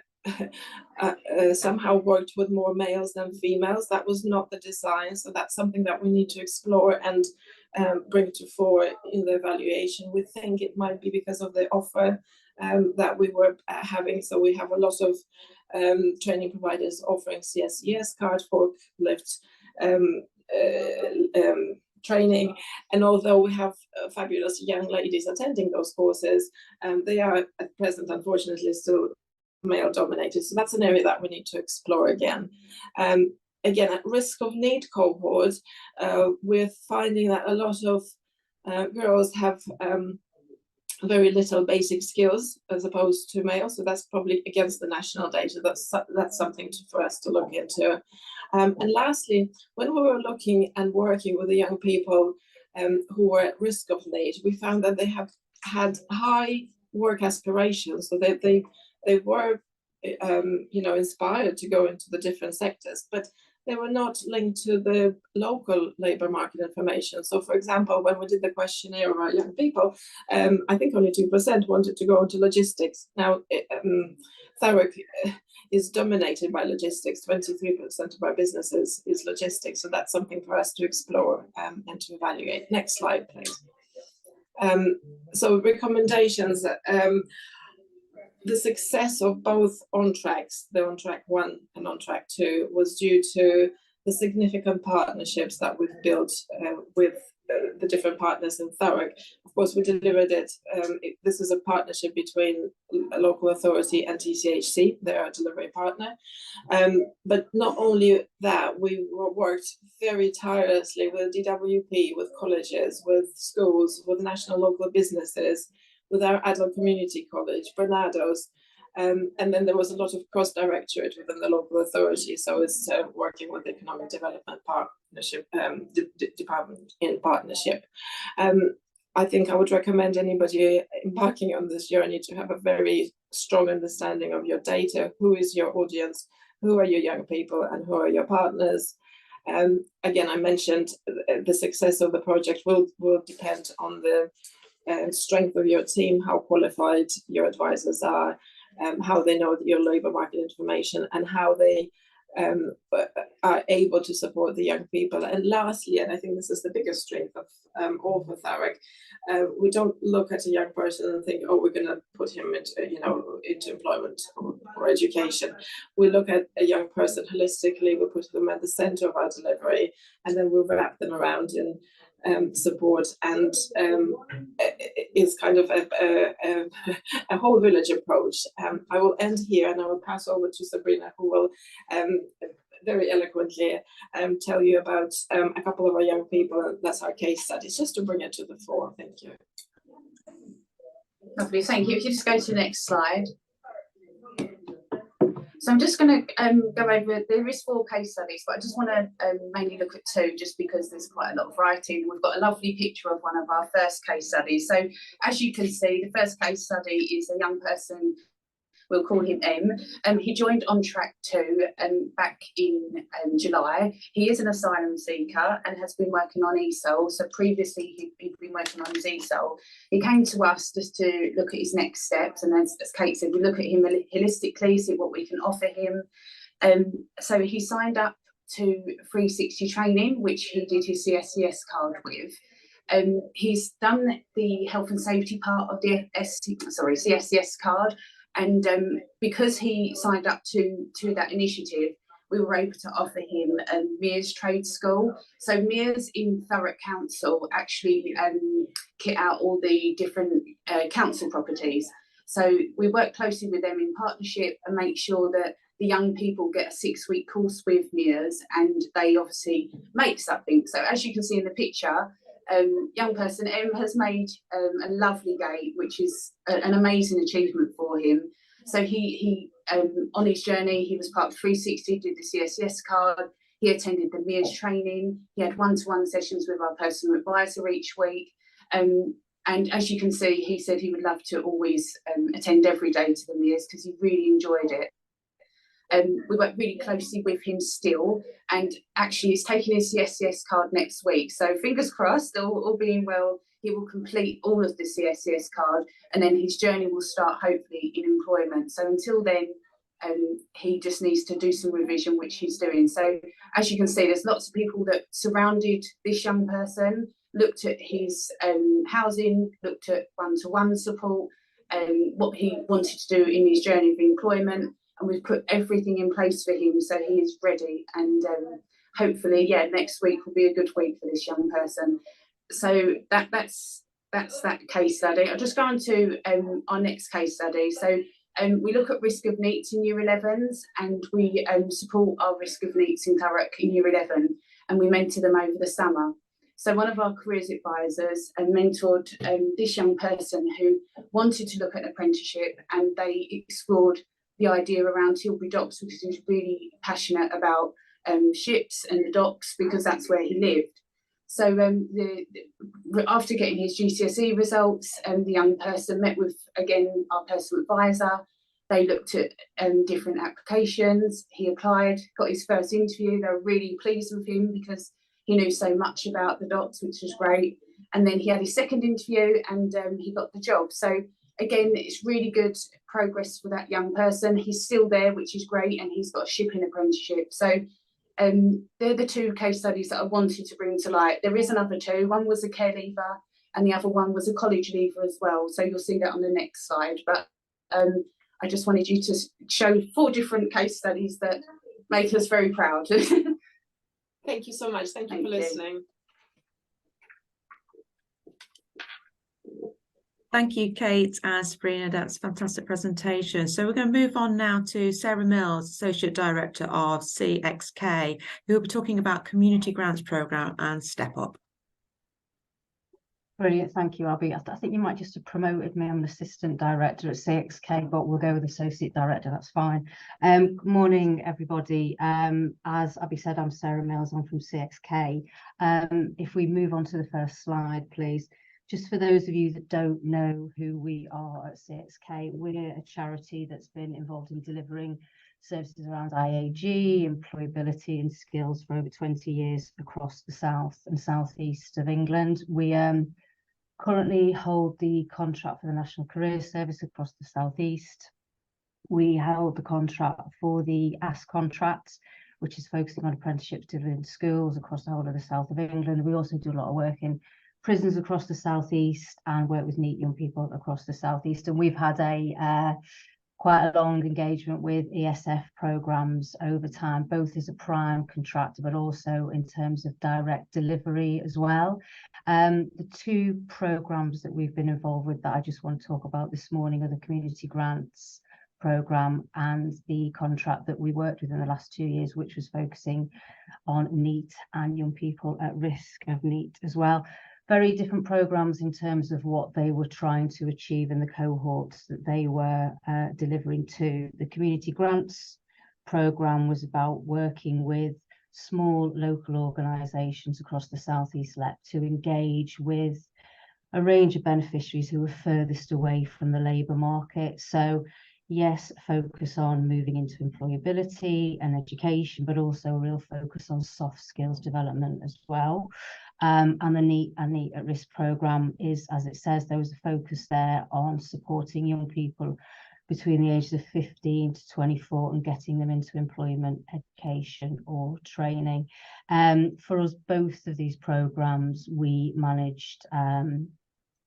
[SPEAKER 8] somehow worked with more males than females. That was not the design, so that's something that we need to explore and bring to fore in the evaluation. We think it might be because of the offer that we were having. So we have a lot of training providers offering CSCS card, forklift training, and although we have fabulous young ladies attending those courses, they are at present unfortunately still male dominated. So that's an area that we need to explore again. Again, at risk of need cohort, we're finding that a lot of girls have very little basic skills as opposed to males. So that's probably against the national data. That's something for us to look into. And lastly, when we were looking and working with the young people who were at risk of need, we found that they have had high work aspirations. So they were, inspired to go into the different sectors, but they were not linked to the local labour market information. So, for example, when we did the questionnaire of our young people, I think only 2% wanted to go into logistics. Now, Thurrock is dominated by logistics. 23% of our business is logistics. So that's something for us to explore and to evaluate. Next slide, please. So recommendations. The success of both on tracks, the on track 1 and on track 2, was due to the significant partnerships that we've built with the different partners in Thurrock. Of course, we delivered it. This is a partnership between a local authority and TCHC. They're our delivery partner. But not only that, we worked very tirelessly with DWP, with colleges, with schools, with national local businesses, with our adult community college, Bernado's, and then there was a lot of cross-directorate within the local authority. So it's working with the Economic Development Partnership Department in partnership. I think I would recommend anybody embarking on this journey to have a very strong understanding of your data. Who is your audience? Who are your young people? And who are your partners? Again, I mentioned the success of the project will depend on the strength of your team, how qualified your advisors are, how they know your labour market information, and how they are able to support the young people. And lastly, and I think this is the biggest strength of all for Thurrock, we don't look at a young person and think, oh, we're going to put him into employment or education. We look at a young person holistically. We put them at the centre of our delivery, and then we wrap them around in support, and it's kind of a whole village approach. I will end here and I will pass over to Sabrina, who will very eloquently tell you about a couple of our young people, and that's our case studies, just to bring it to the fore. Thank you.
[SPEAKER 12] Lovely, thank you. If you just go to the next slide. So I'm just going to go over, there is 4 case studies, but I just want to mainly look at 2 just because there's quite a lot of writing. We've got a lovely picture of one of our first case studies. So as you can see, the first case study is a young person, we'll call him M. He joined On Track 2 back in July. He is an asylum seeker and has been working on ESOL. So previously he'd been working on his ESOL. He came to us just to look at his next steps. And as Kate said, we look at him holistically, see what we can offer him. So he signed up to 360 training, which he did his CSCS card with. He's done the health and safety part of the CSCS card. And because he signed up to that initiative, we were able to offer him Mears Trade School. So Mears in Thurrock Council actually kit out all the different council properties. So we work closely with them in partnership and make sure that the young people get a 6-week course with Mears, and they obviously make something. So as you can see in the picture, young person M has made a lovely gate, which is an amazing achievement for him. So he on his journey, he was part of 360, did the CSCS card, he attended the Mears training, he had one-to-one sessions with our personal advisor each week, and as you can see, he said he would love to always attend every day to the Mears because he really enjoyed it. We work really closely with him still, and actually he's taking his CSCS card next week. So fingers crossed, all being well, he will complete all of the CSCS card, and then his journey will start hopefully in employment. So until then, he just needs to do some revision, which he's doing. So as you can see, there's lots of people that surrounded this young person, looked at his housing, looked at one-to-one support, what he wanted to do in his journey of employment. And we've put everything in place for him, so he is ready. And hopefully, yeah, next week will be a good week for this young person. So that's that case study. I'll just go on to our next case study. So we look at risk of NEETs in Year 11s, and we support our risk of NEETs in Thurrock in Year 11, and we mentor them over the summer. So one of our careers advisors mentored this young person who wanted to look at an apprenticeship, and they explored the idea around Tilbury Docks, because he was really passionate about ships and the docks, because that's where he lived. So after getting his GCSE results, the young person met with, again, our personal advisor. They looked at different applications. He applied, got his first interview. They were really pleased with him because he knew so much about the docks, which was great. And then he had his second interview, and he got the job. So again, it's really good progress for that young person. He's still there, which is great, and he's got a shipping apprenticeship. So they're the 2 case studies that I wanted to bring to light. There is another 2. One was a care leaver, and the other one was a college leaver as well. So you'll see that on the next slide. But I just wanted you to show 4 different case studies that make us very proud.
[SPEAKER 8] Thank you so much. Thank you for listening.
[SPEAKER 1] Thank you, Kate and Sabrina. That's a fantastic presentation. So we're going to move on now to Sarah Mills, Associate Director of CXK, who will be talking about Community Grants Programme and Step Up.
[SPEAKER 13] Brilliant, thank you, Abby. I think you might just have promoted me. I'm an Assistant Director at CXK, but we'll go with Associate Director, that's fine. Good morning, everybody. As Abby said, I'm Sarah Mills, I'm from CXK. If we move on to the first slide, please. Just for those of you that don't know who we are at CXK, we're a charity that's been involved in delivering services around IAG, employability and skills for over 20 years across the south and southeast of England. We currently hold the contract for the National Career Service across the southeast. We held the contract for the ASK contract, which is focusing on apprenticeships delivered in schools across the whole of the south of England. We also do a lot of work in prisons across the southeast and work with NEET young people across the southeast. And we've had quite a long engagement with ESF programs over time, both as a prime contractor, but also in terms of direct delivery as well. The 2 programs that we've been involved with that I just want to talk about this morning are the Community Grants programme and the contract that we worked with in the last 2 years, which was focusing on NEET and young people at risk of NEET as well. Very different programmes in terms of what they were trying to achieve in the cohorts that they were delivering to. The community grants programme was about working with small local organisations across the South East SELEP to engage with a range of beneficiaries who were furthest away from the labour market. So yes, focus on moving into employability and education, but also a real focus on soft skills development as well. And the NEET at Risk programme is, as it says, there was a focus there on supporting young people between the ages of 15 to 24 and getting them into employment, education or training. For us, both of these programmes, we managed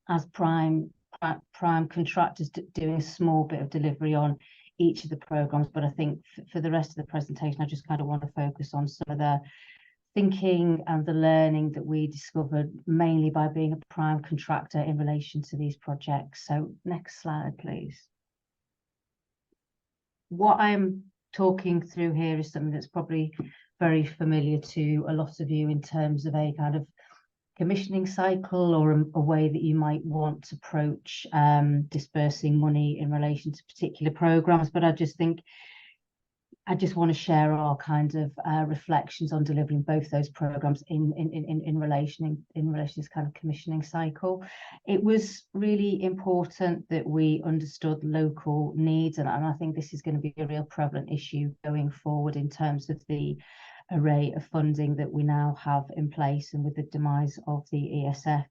[SPEAKER 13] as prime contractors doing a small bit of delivery on each of the programmes. But I think for the rest of the presentation, I just kind of want to focus on some of the thinking and the learning that we discovered mainly by being a prime contractor in relation to these projects. So next slide, please. What I'm talking through here is something that's probably very familiar to a lot of you in terms of a kind of commissioning cycle or a way that you might want to approach dispersing money in relation to particular programs. But I just want to share our kind of reflections on delivering both those programs in relation to this kind of commissioning cycle. It was really important that we understood local needs, and I think this is going to be a real prevalent issue going forward in terms of the array of funding that we now have in place, and with the demise of the ESF.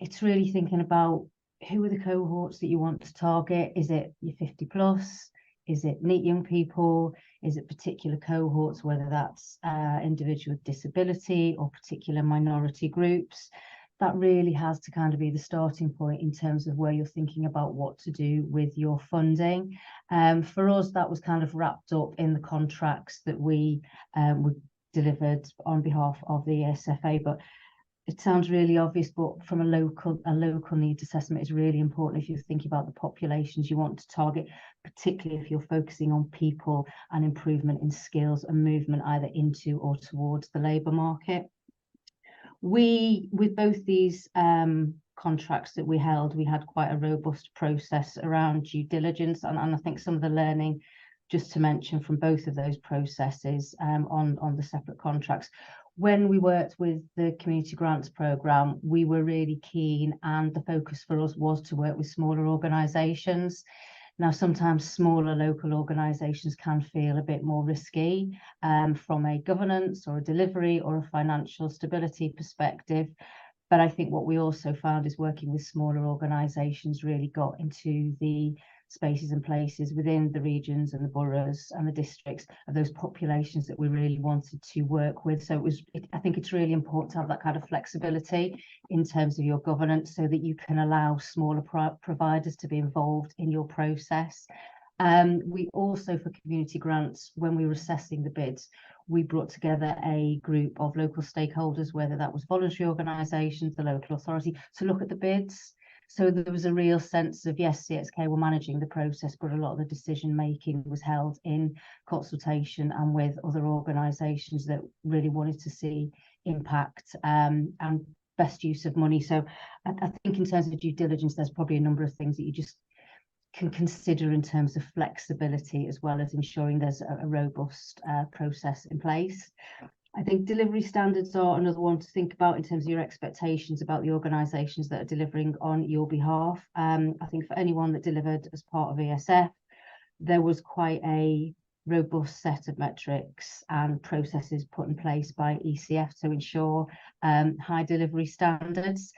[SPEAKER 13] It's really thinking about who are the cohorts that you want to target. Is it your 50 plus? Is it NEET young people? Is it particular cohorts, whether that's individual with disability or particular minority groups? That really has to kind of be the starting point in terms of where you're thinking about what to do with your funding. For us, that was kind of wrapped up in the contracts that we delivered on behalf of the ESFA. But it sounds really obvious, but from a local needs assessment is really important if you're thinking about the populations you want to target, particularly if you're focusing on people and improvement in skills and movement either into or towards the labour market. With both these contracts that we held, we had quite a robust process around due diligence, and I think some of the learning, just to mention from both of those processes on the separate contracts. When we worked with the community grants programme, we were really keen, and the focus for us was to work with smaller organisations. Now, sometimes smaller local organisations can feel a bit more risky from a governance or a delivery or a financial stability perspective. But I think what we also found is working with smaller organisations really got into the spaces and places within the regions and the boroughs and the districts of those populations that we really wanted to work with. So I think it's really important to have that kind of flexibility in terms of your governance so that you can allow smaller providers to be involved in your process. We also, for community grants, when we were assessing the bids, we brought together a group of local stakeholders, whether that was voluntary organisations, the local authority, to look at the bids. So there was a real sense of, yes, CXK were managing the process, but a lot of the decision making was held in consultation and with other organisations that really wanted to see impact and best use of money. So I think in terms of due diligence, there's probably a number of things that you just can consider in terms of flexibility, as well as ensuring there's a robust process in place. I think delivery standards are another one to think about in terms of your expectations about the organisations that are delivering on your behalf. I think for anyone that delivered as part of ESF, there was quite a robust set of metrics and processes put in place by ECF to ensure high delivery standards.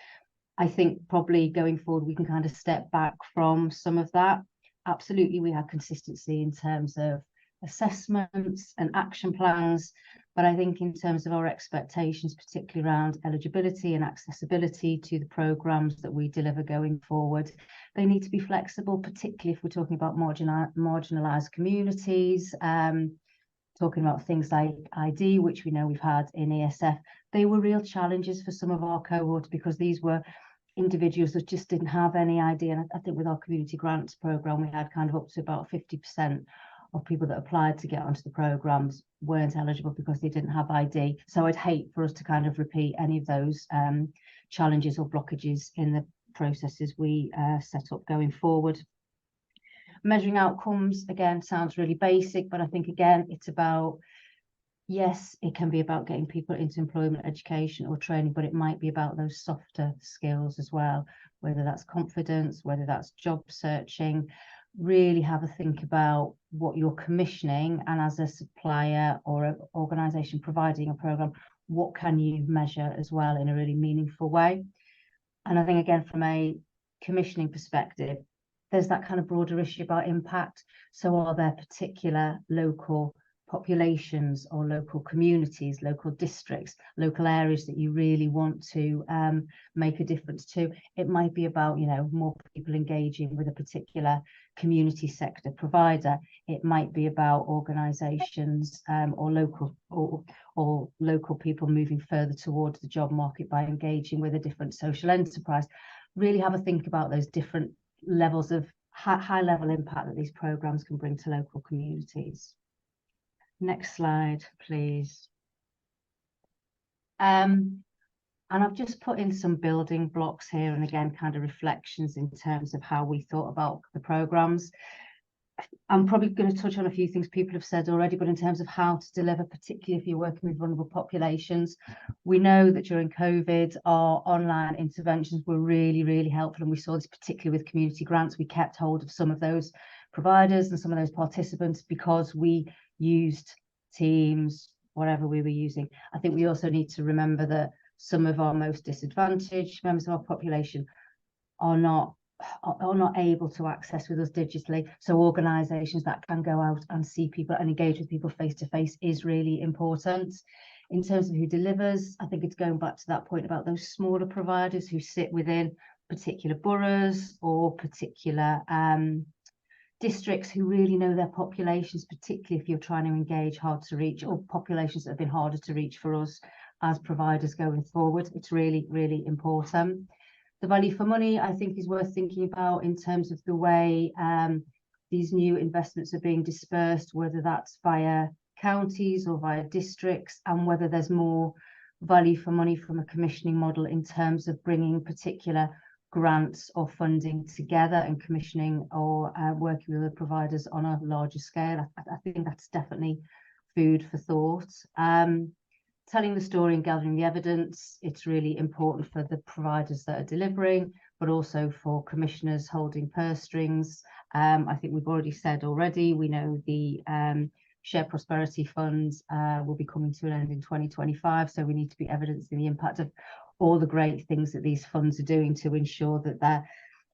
[SPEAKER 13] I think probably going forward, we can kind of step back from some of that. Absolutely, we had consistency in terms of assessments and action plans, but I think in terms of our expectations, particularly around eligibility and accessibility to the programmes that we deliver going forward, they need to be flexible, particularly if we're talking about marginalised communities, talking about things like ID, which we know we've had in ESF. They were real challenges for some of our cohorts because these were individuals that just didn't have any idea. And I think with our community grants program, we had kind of up to about 50% of people that applied to get onto the programs weren't eligible because they didn't have ID. So I'd hate for us to kind of repeat any of those challenges or blockages in the processes we set up going forward. Measuring outcomes, again, sounds really basic, but I think, again, it's about, yes, it can be about getting people into employment, education or training, but it might be about those softer skills as well, whether that's confidence, whether that's job searching. Really have a think about what you're commissioning, and as a supplier or an organisation providing a programme, what can you measure as well in a really meaningful way. And I think, again, from a commissioning perspective, there's that kind of broader issue about impact. So are there particular local populations or local communities, local districts, local areas that you really want to make a difference to? It might be about, you know, more people engaging with a particular community sector provider. It might be about organisations or local people moving further towards the job market by engaging with a different social enterprise. Really have a think about those different levels of high level impact that these programs can bring to local communities. Next slide, please. And I've just put in some building blocks here, and again, kind of reflections in terms of how we thought about the programs. I'm probably going to touch on a few things people have said already, but in terms of how to deliver, particularly if you're working with vulnerable populations, we know that during COVID, our online interventions were really, really helpful. And we saw this particularly with community grants. We kept hold of some of those providers and some of those participants because we used Teams, whatever we were using. I think we also need to remember that some of our most disadvantaged members of our population are not able to access with us digitally. So organisations that can go out and see people and engage with people face to face is really important. In terms of who delivers, I think it's going back to that point about those smaller providers who sit within particular boroughs or particular districts who really know their populations, particularly if you're trying to engage hard to reach or populations that have been harder to reach for us as providers going forward. It's really, really important. The value for money, I think, is worth thinking about in terms of the way these new investments are being dispersed, whether that's via counties or via districts, and whether there's more value for money from a commissioning model in terms of bringing particular grants or funding together and commissioning or working with the providers on a larger scale. I think that's definitely food for thought. Telling the story and gathering the evidence, it's really important for the providers that are delivering, but also for commissioners holding purse strings. I think we've already said already, we know the Shared Prosperity Funds will be coming to an end in 2025, so we need to be evidencing the impact of all the great things that these funds are doing to ensure that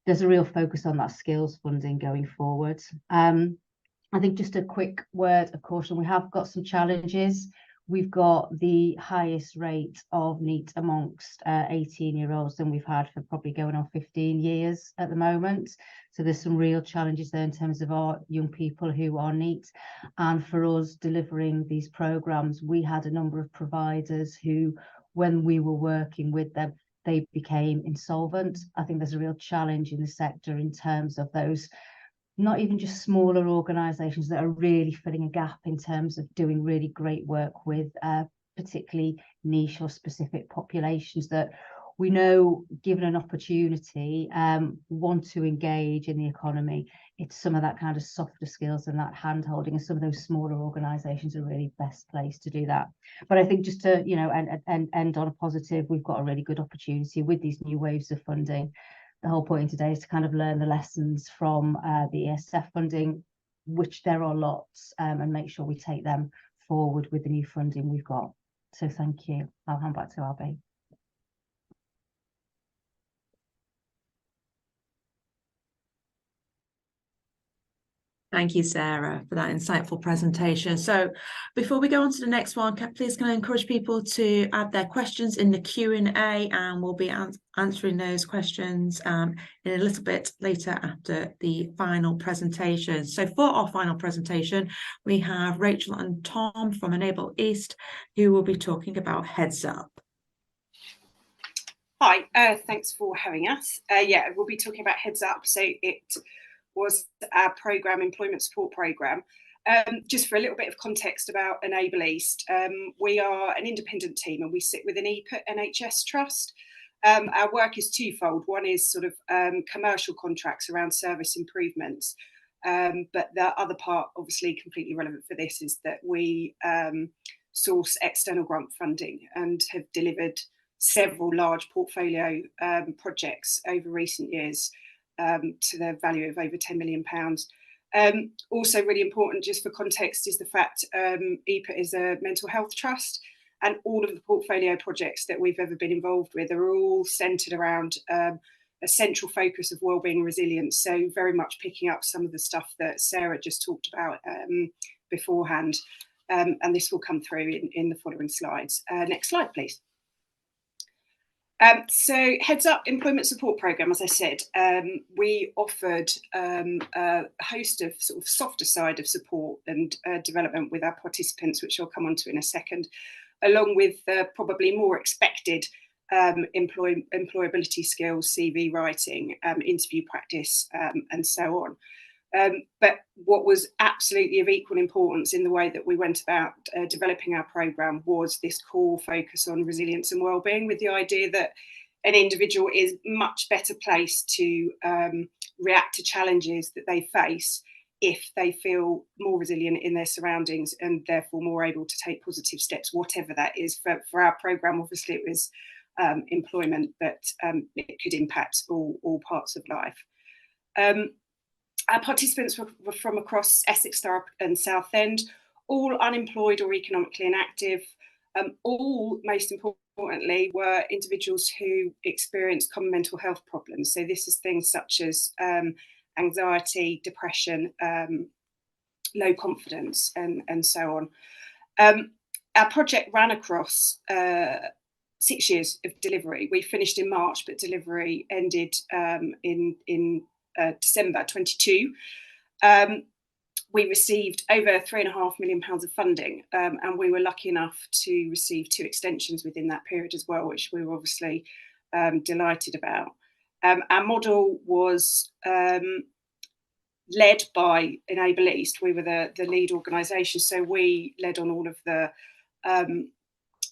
[SPEAKER 13] there's a real focus on that skills funding going forward. I think just a quick word of caution, we have got some challenges. We've got the highest rate of NEET amongst 18-year-olds than we've had for probably going on 15 years at the moment. So there's some real challenges there in terms of our young people who are NEET. And for us delivering these programs, we had a number of providers who, when we were working with them, they became insolvent. I think there's a real challenge in the sector in terms of those not even just smaller organisations that are really filling a gap in terms of doing really great work with particularly niche or specific populations that we know, given an opportunity, want to engage in the economy. It's some of that kind of softer skills and that hand-holding, and some of those smaller organisations are really best placed to do that. But I think just to, you know, and end on a positive, we've got a really good opportunity with these new waves of funding. The whole point today is to kind of learn the lessons from the ESF funding, which there are lots, and make sure we take them forward with the new funding we've got. So thank you. I'll hand back to Abby.
[SPEAKER 1] Thank you, Sarah, for that insightful presentation. So before we go on to the next one, please can I encourage people to add their questions in the Q&A, and we'll be answering those questions in a little bit later after the final presentation. So for our final presentation, we have Rachel and Tom from Enable East, who will be talking about Heads Up.
[SPEAKER 14] Hi, thanks for having us. Yeah, we'll be talking about Heads Up. So it was our programme, employment support programme. Just for a little bit of context about Enable East, we are an independent team and we sit with an EPIT NHS trust. Our work is twofold. One is sort of commercial contracts around service improvements. But the other part, obviously completely relevant for this, is that we source external grant funding and have delivered several large portfolio projects over recent years to the value of over £10 million. Also really important, just for context, is the fact EPIT is a mental health trust, and all of the portfolio projects that we've ever been involved with are all centred around a central focus of wellbeing resilience. So very much picking up some of the stuff that Sarah just talked about beforehand. And this will come through in the following slides. Next slide, please. So Heads Up Employment Support Programme, as I said, we offered a host of sort of softer side of support and development with our participants, which I'll come on to in a second, along with probably more expected employability skills, CV writing, interview practice, and so on. But what was absolutely of equal importance in the way that we went about developing our programme was this core focus on resilience and wellbeing, with the idea that an individual is much better placed to react to challenges that they face if they feel more resilient in their surroundings and therefore more able to take positive steps, whatever that is. For our programme, obviously it was employment, but it could impact all parts of life. Our participants were from across Essex and Southend, all unemployed or economically inactive. All, most importantly, were individuals who experienced common mental health problems. So this is things such as anxiety, depression, low confidence, and so on. Our project ran across 6 years of delivery. We finished in March, but delivery ended in December 22. We received over £3.5 million of funding, and we were lucky enough to receive 2 extensions within that period as well, which we were obviously delighted about. Our model was led by Enable East. We were the lead organisation, so we led on all of the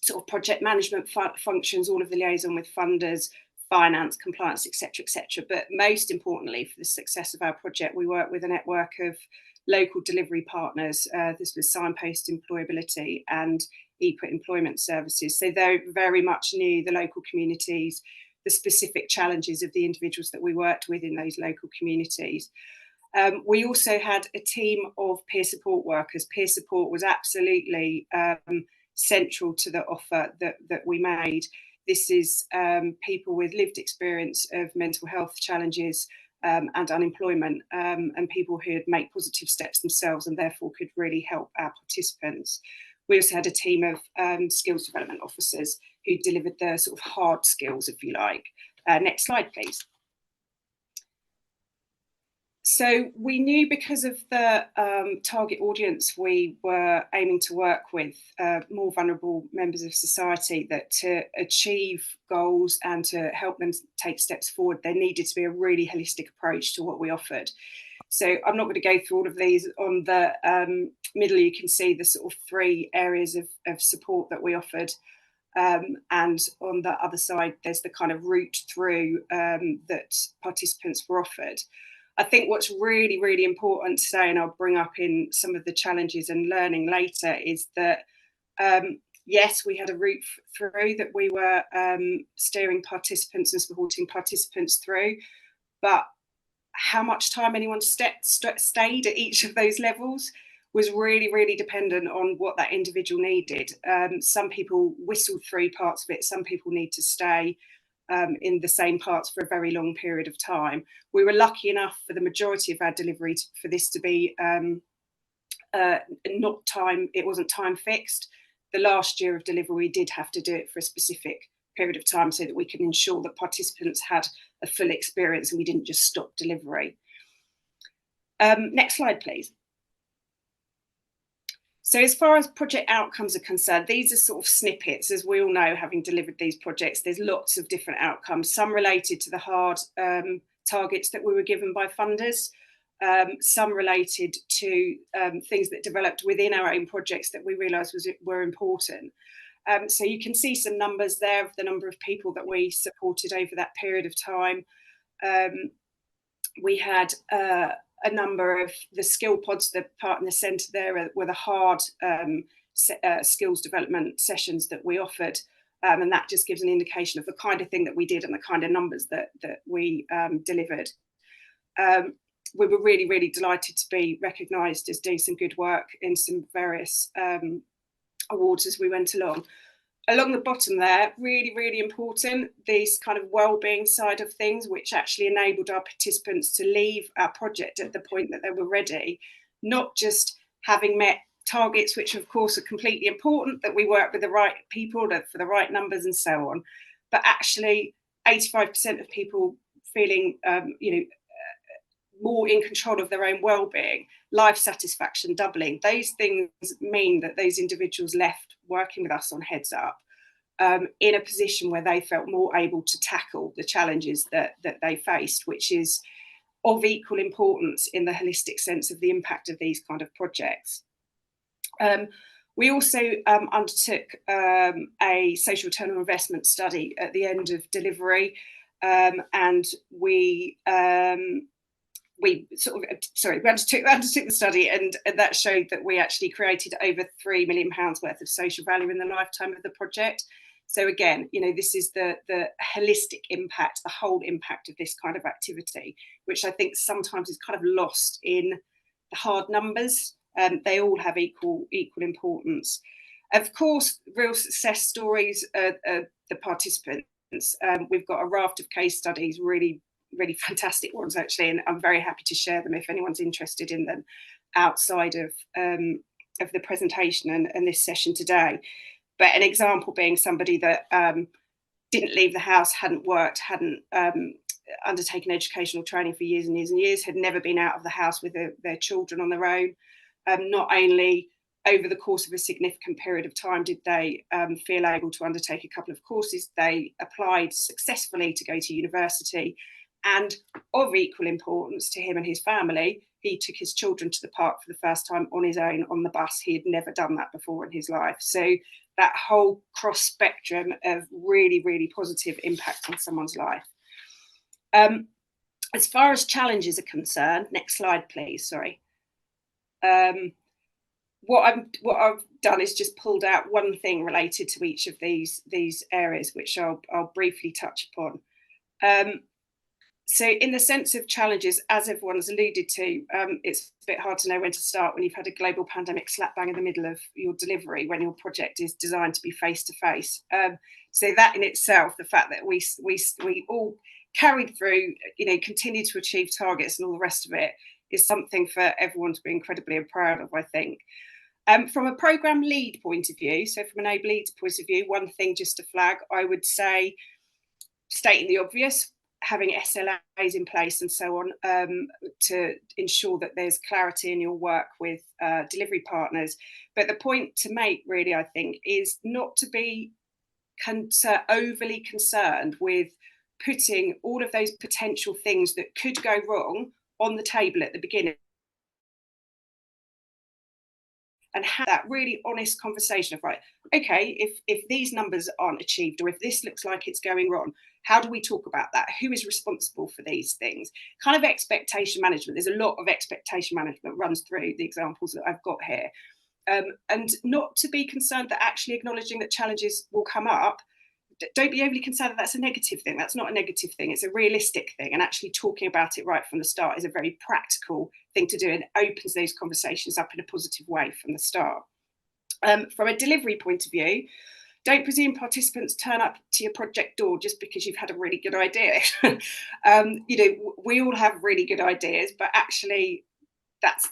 [SPEAKER 14] sort of project management functions, all of the liaison with funders, finance, compliance, etc., etc. But most importantly, for the success of our project, we worked with a network of local delivery partners. This was Signpost Employability and EPIT Employment Services. So they very much knew the local communities, the specific challenges of the individuals that we worked with in those local communities. We also had a team of peer support workers. Peer support was absolutely central to the offer that we made. This is people with lived experience of mental health challenges and unemployment, and people who'd make positive steps themselves and therefore could really help our participants. We also had a team of skills development officers who delivered the sort of hard skills, if you like. Next slide, please. So we knew, because of the target audience we were aiming to work with, more vulnerable members of society, that to achieve goals and to help them take steps forward, there needed to be a really holistic approach to what we offered. So I'm not going to go through all of these. On the middle, you can see the sort of 3 areas of support that we offered. And on the other side, there's the kind of route through that participants were offered. I think what's really, really important to say, and I'll bring up in some of the challenges and learning later, is that, yes, we had a route through that we were steering participants and supporting participants through, but how much time anyone stayed at each of those levels was really, really dependent on what that individual needed. Some people whistled through parts of it, some people need to stay in the same parts for a very long period of time. We were lucky enough for the majority of our delivery for this to be not time, it wasn't time fixed. The last year of delivery, we did have to do it for a specific period of time so that we can ensure that participants had a full experience and we didn't just stop delivery. Next slide, please. So as far as project outcomes are concerned, these are sort of snippets. As we all know, having delivered these projects, there's lots of different outcomes, some related to the hard targets that we were given by funders, some related to things that developed within our own projects that we realised were important. So you can see some numbers there of the number of people that we supported over that period of time. We had a number of the skill pods, the part in the centre there were the hard skills development sessions that we offered. And that just gives an indication of the kind of thing that we did and the kind of numbers that we delivered. We were really, really delighted to be recognised as doing some good work in some various awards as we went along. Along the bottom there, really, really important, this kind of wellbeing side of things, which actually enabled our participants to leave our project at the point that they were ready, not just having met targets, which of course are completely important, that we work with the right people for the right numbers and so on, but actually 85% of people feeling, more in control of their own well-being, life satisfaction doubling. Those things mean that those individuals left working with us on Heads Up in a position where they felt more able to tackle the challenges that they faced, which is of equal importance in the holistic sense of the impact of these kind of projects. We also undertook a social return on investment study at the end of delivery, and we undertook the study, and that showed that we actually created over £3 million worth of social value in the lifetime of the project. So again, this is the holistic impact, the whole impact of this kind of activity, which I think sometimes is kind of lost in the hard numbers. They all have equal importance. Of course, real success stories are the participants. We've got a raft of case studies, really fantastic ones actually, and I'm very happy to share them if anyone's interested in them outside of the presentation and this session today. But an example being somebody that didn't leave the house, hadn't worked, hadn't undertaken educational training for years and years and years, had never been out of the house with their children on their own. Not only over the course of a significant period of time did they feel able to undertake a couple of courses, they applied successfully to go to university. And of equal importance to him and his family, he took his children to the park for the first time on his own on the bus. He had never done that before in his life. So that whole cross spectrum of really, really positive impact on someone's life. As far as challenges are concerned, next slide, please. Sorry. What I've done is just pulled out one thing related to each of these areas, which I'll briefly touch upon. So in the sense of challenges, as everyone's alluded to, it's a bit hard to know when to start when you've had a global pandemic slap bang in the middle of your delivery, when your project is designed to be face-to-face. So that in itself, the fact that we all carried through, continued to achieve targets and all the rest of it, is something for everyone to be incredibly proud of, I think. From a programme lead point of view, so from an lead point of view, one thing just to flag, I would say, stating the obvious, having SLAs in place and so on to ensure that there's clarity in your work with delivery partners. But the point to make really, I think, is not to be overly concerned with putting all of those potential things that could go wrong on the table at the beginning, and have that really honest conversation of, right, okay, if these numbers aren't achieved, or if this looks like it's going wrong, how do we talk about that? Who is responsible for these things? Kind of expectation management. There's a lot of expectation management runs through the examples that I've got here. And not to be concerned that actually acknowledging that challenges will come up. Don't be overly concerned that that's a negative thing. That's not a negative thing. It's a realistic thing. And actually talking about it right from the start is a very practical thing to do, and opens those conversations up in a positive way from the start. From a delivery point of view, don't presume participants turn up to your project door just because you've had a really good idea. We all have really good ideas, but actually that's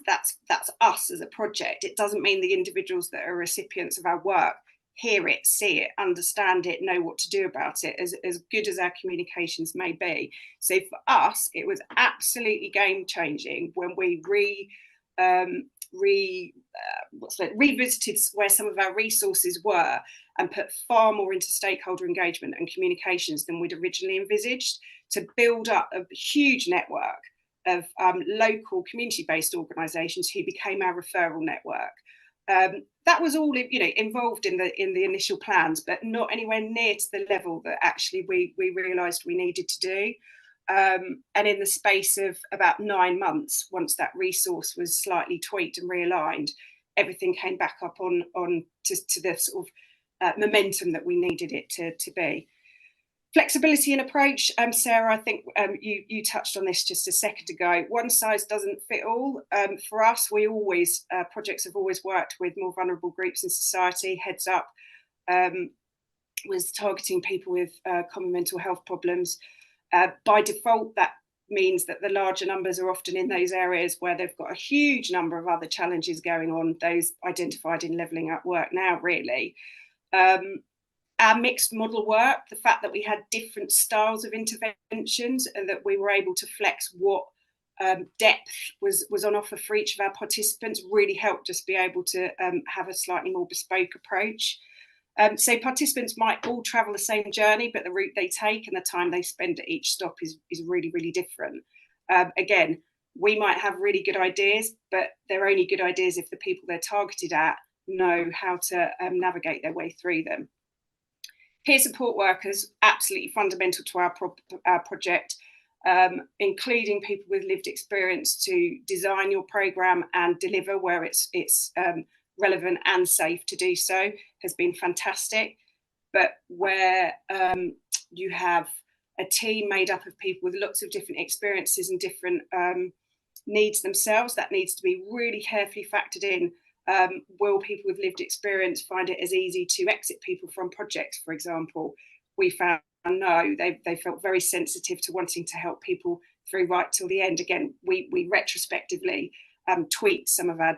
[SPEAKER 14] us as a project. It doesn't mean the individuals that are recipients of our work hear it, see it, understand it, know what to do about it, as good as our communications may be. So for us, it was absolutely game changing when we revisited where some of our resources were and put far more into stakeholder engagement and communications than we'd originally envisaged, to build up a huge network of local community-based organisations who became our referral network. That was all, involved in the initial plans, but not anywhere near to the level that actually we realised we needed to do. And in the space of about 9 months, once that resource was slightly tweaked and realigned, everything came back up on to the sort of momentum that we needed it to be. Flexibility in approach, Sarah, I think you touched on this just a second ago. One size doesn't fit all. For us, we always, projects have always worked with more vulnerable groups in society. Heads Up was targeting people with common mental health problems. By default, that means that the larger numbers are often in those areas where they've got a huge number of other challenges going on, those identified in Levelling Up Work Now, really. Our mixed model work, the fact that we had different styles of interventions and that we were able to flex what depth was on offer for each of our participants, really helped us be able to have a slightly more bespoke approach. So participants might all travel the same journey, but the route they take and the time they spend at each stop is really, really different. Again, we might have really good ideas, but they're only good ideas if the people they're targeted at know how to navigate their way through them. Peer support workers, absolutely fundamental to our project, including people with lived experience to design your programme and deliver where it's relevant and safe to do so, has been fantastic. But where you have a team made up of people with lots of different experiences and different needs themselves, that needs to be really carefully factored in. Will people with lived experience find it as easy to exit people from projects, for example? We found no, they felt very sensitive to wanting to help people through right till the end. Again, we retrospectively tweaked some of our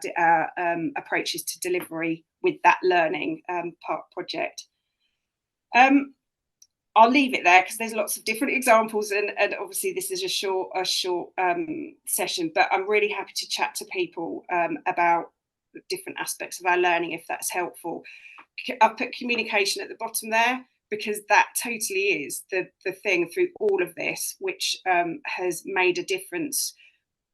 [SPEAKER 14] approaches to delivery with that learning part project. I'll leave it there because there's lots of different examples, and obviously this is a short session, but I'm really happy to chat to people about different aspects of our learning if that's helpful. I've put communication at the bottom there because that totally is the thing through all of this which has made a difference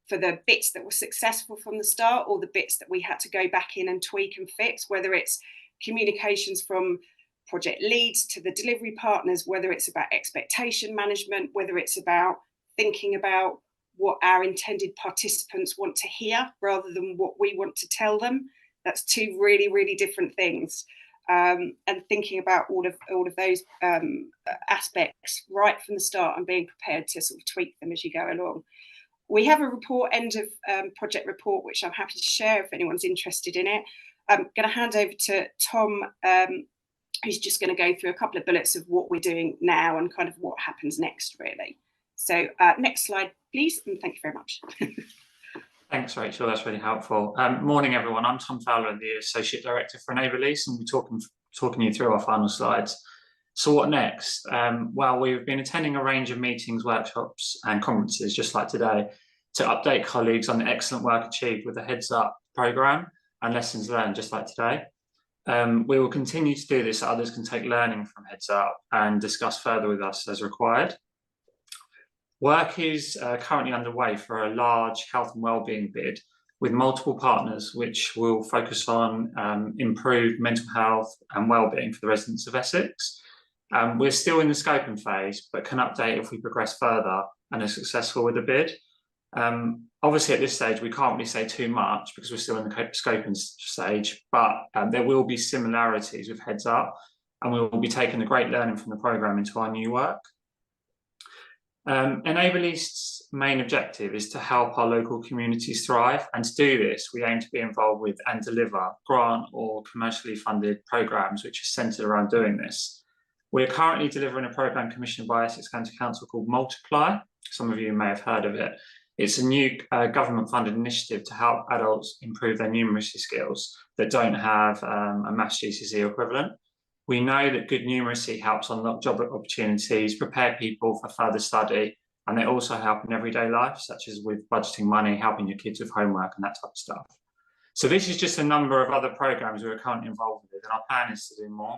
[SPEAKER 14] for the bits that were successful from the start or the bits that we had to go back in and tweak and fix, whether it's communications from project leads to the delivery partners, whether it's about expectation management, whether it's about thinking about what our intended participants want to hear rather than what we want to tell them. That's two really, really different things. And thinking about all of those aspects right from the start and being prepared to sort of tweak them as you go along. We have a report, end of project report, which I'm happy to share if anyone's interested in it. I'm going to hand over to Tom, who's just going to go through a couple of bullets of what we're doing now and kind of what happens next, really. So next slide, please, and thank you very much.
[SPEAKER 15] Thanks, Rachel. That's really helpful. Morning, everyone. I'm Tom Fowler, the Associate Director for Enable Lease, and we're talking you through our final slides. So what next? Well, we've been attending a range of meetings, workshops and conferences just like today to update colleagues on the excellent work achieved with the Heads Up programme and lessons learned just like today. We will continue to do this so others can take learning from Heads Up and discuss further with us as required. Work is currently underway for a large health and wellbeing bid with multiple partners, which will focus on improved mental health and wellbeing for the residents of Essex. We're still in the scoping phase, but can update if we progress further and are successful with the bid. Obviously, at this stage, we can't really say too much because we're still in the scoping stage, but there will be similarities with Heads Up, and we will be taking the great learning from the programme into our new work. Enable East's main objective is to help our local communities thrive, and to do this, we aim to be involved with and deliver grant or commercially funded programmes which are centred around doing this. We're currently delivering a programme commissioned by Essex County Council called Multiply. Some of you may have heard of it. It's a new government-funded initiative to help adults improve their numeracy skills that don't have a maths GCSE equivalent. We know that good numeracy helps unlock job opportunities, prepare people for further study, and they also help in everyday life, such as with budgeting money, helping your kids with homework and that type of stuff. So this is just a number of other programs we're currently involved with, and our plan is to do more.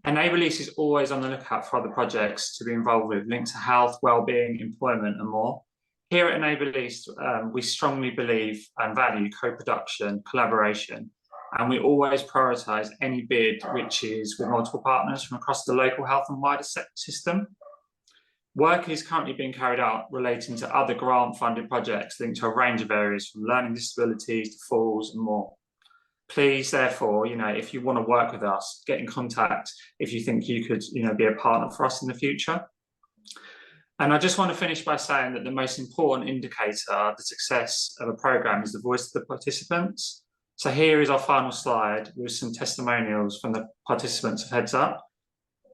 [SPEAKER 15] Enable East is always on the lookout for other projects to be involved with, linked to health, wellbeing, employment, and more. Here at Enable East, we strongly believe and value co-production, collaboration, and we always prioritise any bid which is with multiple partners from across the local health and wider system. Work is currently being carried out relating to other grant-funded projects linked to a range of areas, from learning disabilities to falls and more. Please, therefore, if you want to work with us, get in contact if you think you could, be a partner for us in the future. And I just want to finish by saying that the most important indicator of the success of a programme is the voice of the participants. So here is our final slide with some testimonials from the participants of Heads Up.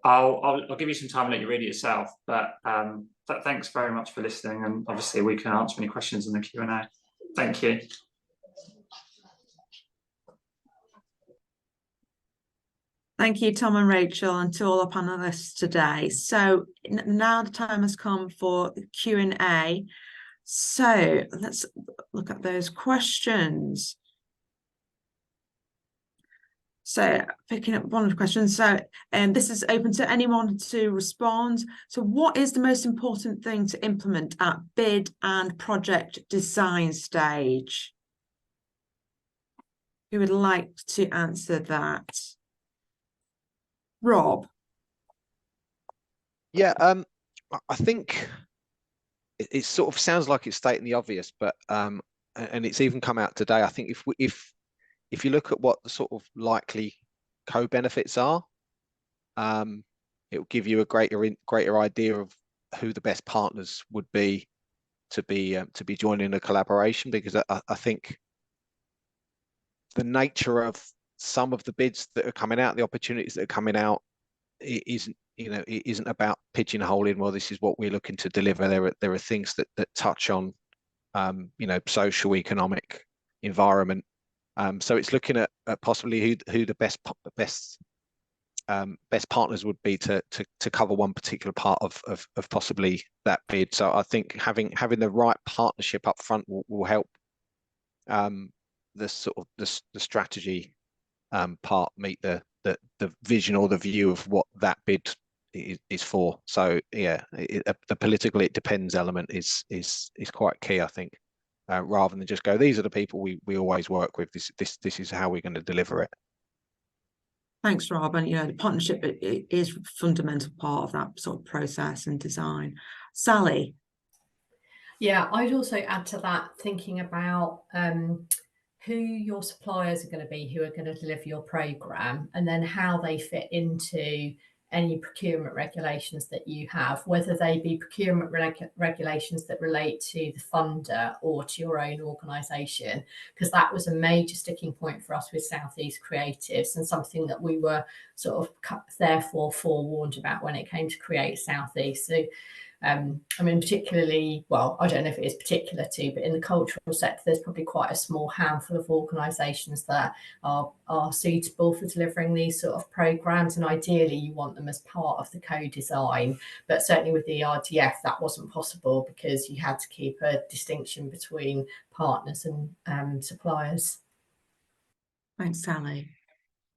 [SPEAKER 15] I'll give you some time and let you read it yourself, but thanks very much for listening, and obviously we can answer any questions in the Q&A. Thank you.
[SPEAKER 1] Thank you, Tom and Rachel, and to all our panelists today. So now the time has come for Q&A. So let's look at those questions. So picking up one of the questions, this is open to anyone to respond. So what is the most important thing to implement at bid and project design stage? Who would like to answer that? Rob?
[SPEAKER 3] Yeah, I think it sort of sounds like it's stating the obvious, but and it's even come out today. I think if you look at what the sort of likely co-benefits are, it will give you a greater idea of who the best partners would be to be joining a collaboration, because I think the nature of some of the bids that are coming out, the opportunities that are coming out, it isn't about pigeonholing, well, this is what we're looking to deliver. There are things that touch on social, economic, environment. So it's looking at possibly who the best partners would be to cover one particular part of possibly that bid. So I think having the right partnership up front will help the strategy part meet the vision or the view of what that bid is for. So yeah, the political it depends element is quite key, I think. Rather than just go, these are the people we always work with. This is how we're going to deliver it.
[SPEAKER 1] Thanks, Rob. And the partnership is a fundamental part of that sort of process and design. Sally?
[SPEAKER 5] Yeah, I'd also add to that, thinking about who your suppliers are going to be, who are going to deliver your programme, and then how they fit into any procurement regulations that you have, whether they be procurement regulations that relate to the funder or to your own organisation, because that was a major sticking point for us with South East Creatives, and something that we were sort of therefore forewarned about when it came to create South East. So particularly, well, I don't know if it is particular to, but in the cultural sector, there's probably quite a small handful of organisations that are suitable for delivering these sort of programmes, and ideally you want them as part of the co-design. But certainly with the RDF, that wasn't possible because you had to keep a distinction between partners and suppliers.
[SPEAKER 1] Thanks, Sally.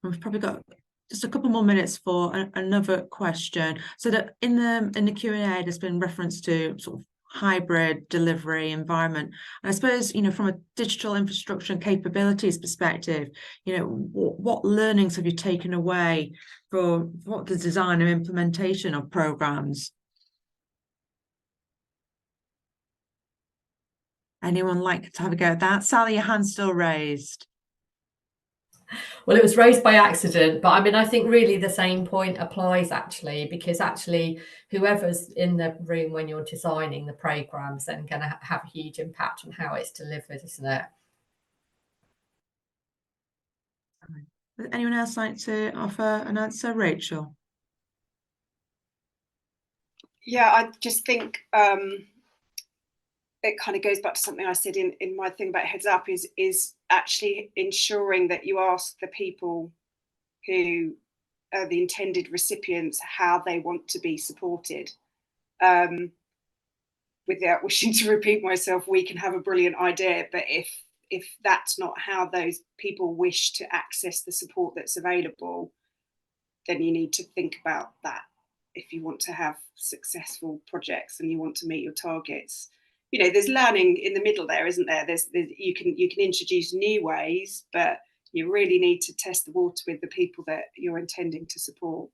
[SPEAKER 1] We've probably got just a couple more minutes for another question. So that in the Q&A, there's been reference to sort of hybrid delivery environment. And I suppose, from a digital infrastructure and capabilities perspective, what learnings have you taken away for what the design and implementation of programs? Anyone like to have a go at that? Sally, your hand's still raised.
[SPEAKER 5] Well, it was raised by accident, but I think really the same point applies actually, because actually whoever's in the room when you're designing the programmes then going to have a huge impact on how it's delivered, isn't it?
[SPEAKER 1] Would anyone else like to offer an answer? Rachel?
[SPEAKER 14] Yeah, I just think it kind of goes back to something I said in my thing about Heads Up, is actually ensuring that you ask the people who are the intended recipients how they want to be supported. Without wishing to repeat myself, we can have a brilliant idea, but if if that's not how those people wish to access the support that's available, then you need to think about that. If you want to have successful projects and you want to meet your targets, you know, there's learning in the middle there, isn't there? There's you can introduce new ways, but you really need to test the water with the people that you're intending to support.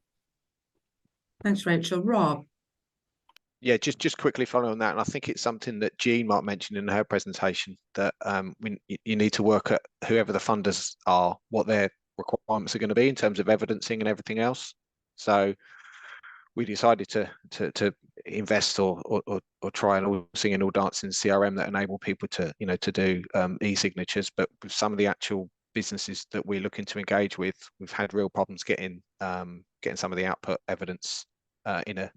[SPEAKER 1] Thanks, Rachel. Rob?
[SPEAKER 3] Yeah, just quickly following on that, and I think it's something that Jean might mention in her presentation, that you need to work at whoever the funders are, what their requirements are going to be in terms of evidencing and everything else. So we decided to invest or try an all singing, all dancing CRM that enable people to, you know, to do e-signatures. But with some of the actual businesses that we're looking to engage with, we've had real problems getting some of the output evidence in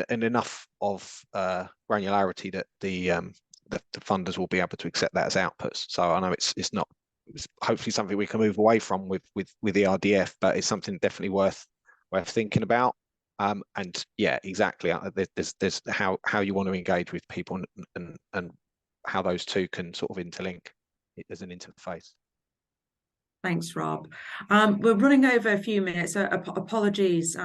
[SPEAKER 3] enough of granularity that the funders will be able to accept that as outputs. So I know it's hopefully something we can move away from with the RDF, but it's something definitely worth thinking about. And yeah, exactly. There's how you want to engage with people and how those two can sort of interlink as an interface.
[SPEAKER 1] Thanks, Rob. We're running over a few minutes, so apologies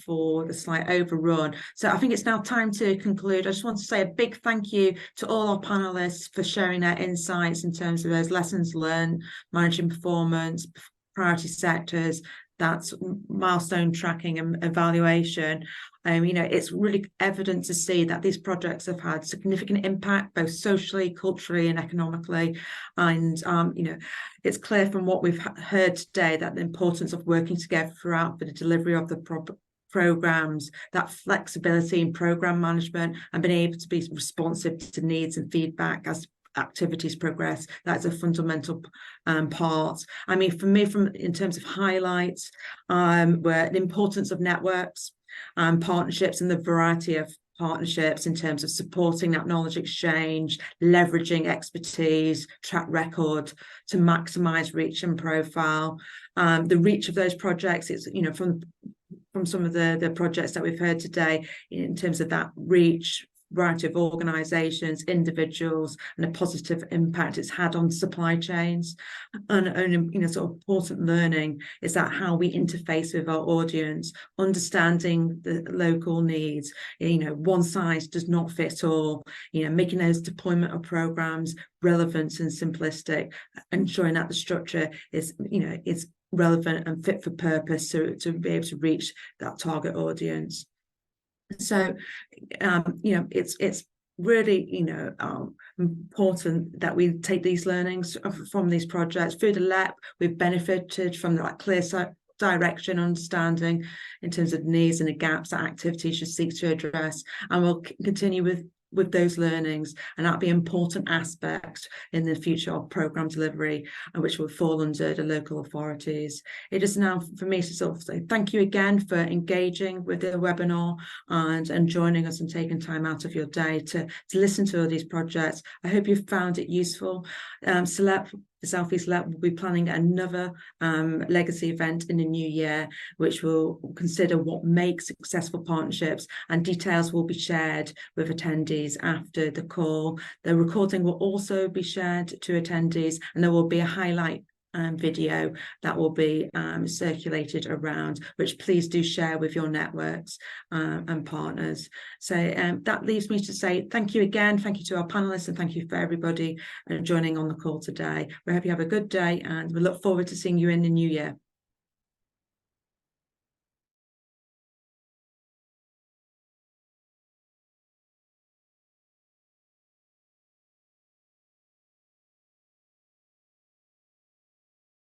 [SPEAKER 1] for the slight overrun. So I think it's now time to conclude. I just want to say a big thank you to all our panelists for sharing their insights in terms of those lessons learned, managing performance, priority sectors, that's milestone tracking and evaluation. You know, it's really evident to see that these projects have had significant impact, both socially, culturally, and economically. And, you know, it's clear from what we've heard today that the importance of working together throughout for the delivery of the programs, that flexibility in program management and being able to be responsive to needs and feedback as activities progress, that's a fundamental part. I mean, for me, in terms of highlights, were the importance of networks and partnerships and the variety of partnerships in terms of supporting that knowledge exchange, leveraging expertise, track record to maximize reach and profile. The reach of those projects, it's, you know, from some of the projects that we've heard today in terms of that reach, variety of organisations, individuals, and a positive impact it's had on supply chains. And you know, sort of important learning is that how we interface with our audience, understanding the local needs. You know, one size does not fit all. You know, making those deployment of programs relevant and simplistic, ensuring that the structure is, you know, is relevant and fit for purpose to be able to reach that target audience. So, you know, it's really, you know, important that we take these learnings from these projects. Through the LEP, we've benefited from that clear direction, understanding in terms of needs and the gaps that activities should seek to address, and we'll continue with those learnings, and that'll be an important aspect in the future of programme delivery, which will fall under the local authorities. It is now for me to sort of say thank you again for engaging with the webinar and joining us and taking time out of your day to listen to all these projects. I hope you've found it useful. SELEP, the South East LEP, will be planning another legacy event in the new year, which will consider what makes successful partnerships, and details will be shared with attendees after the call. The recording will also be shared to attendees, and there will be a highlight video that will be circulated around, which please do share with your networks and partners. So that leaves me to say thank you again. Thank you to our panelists, and thank you for everybody joining on the call today. We hope you have a good day, and we look forward to seeing you in the new year.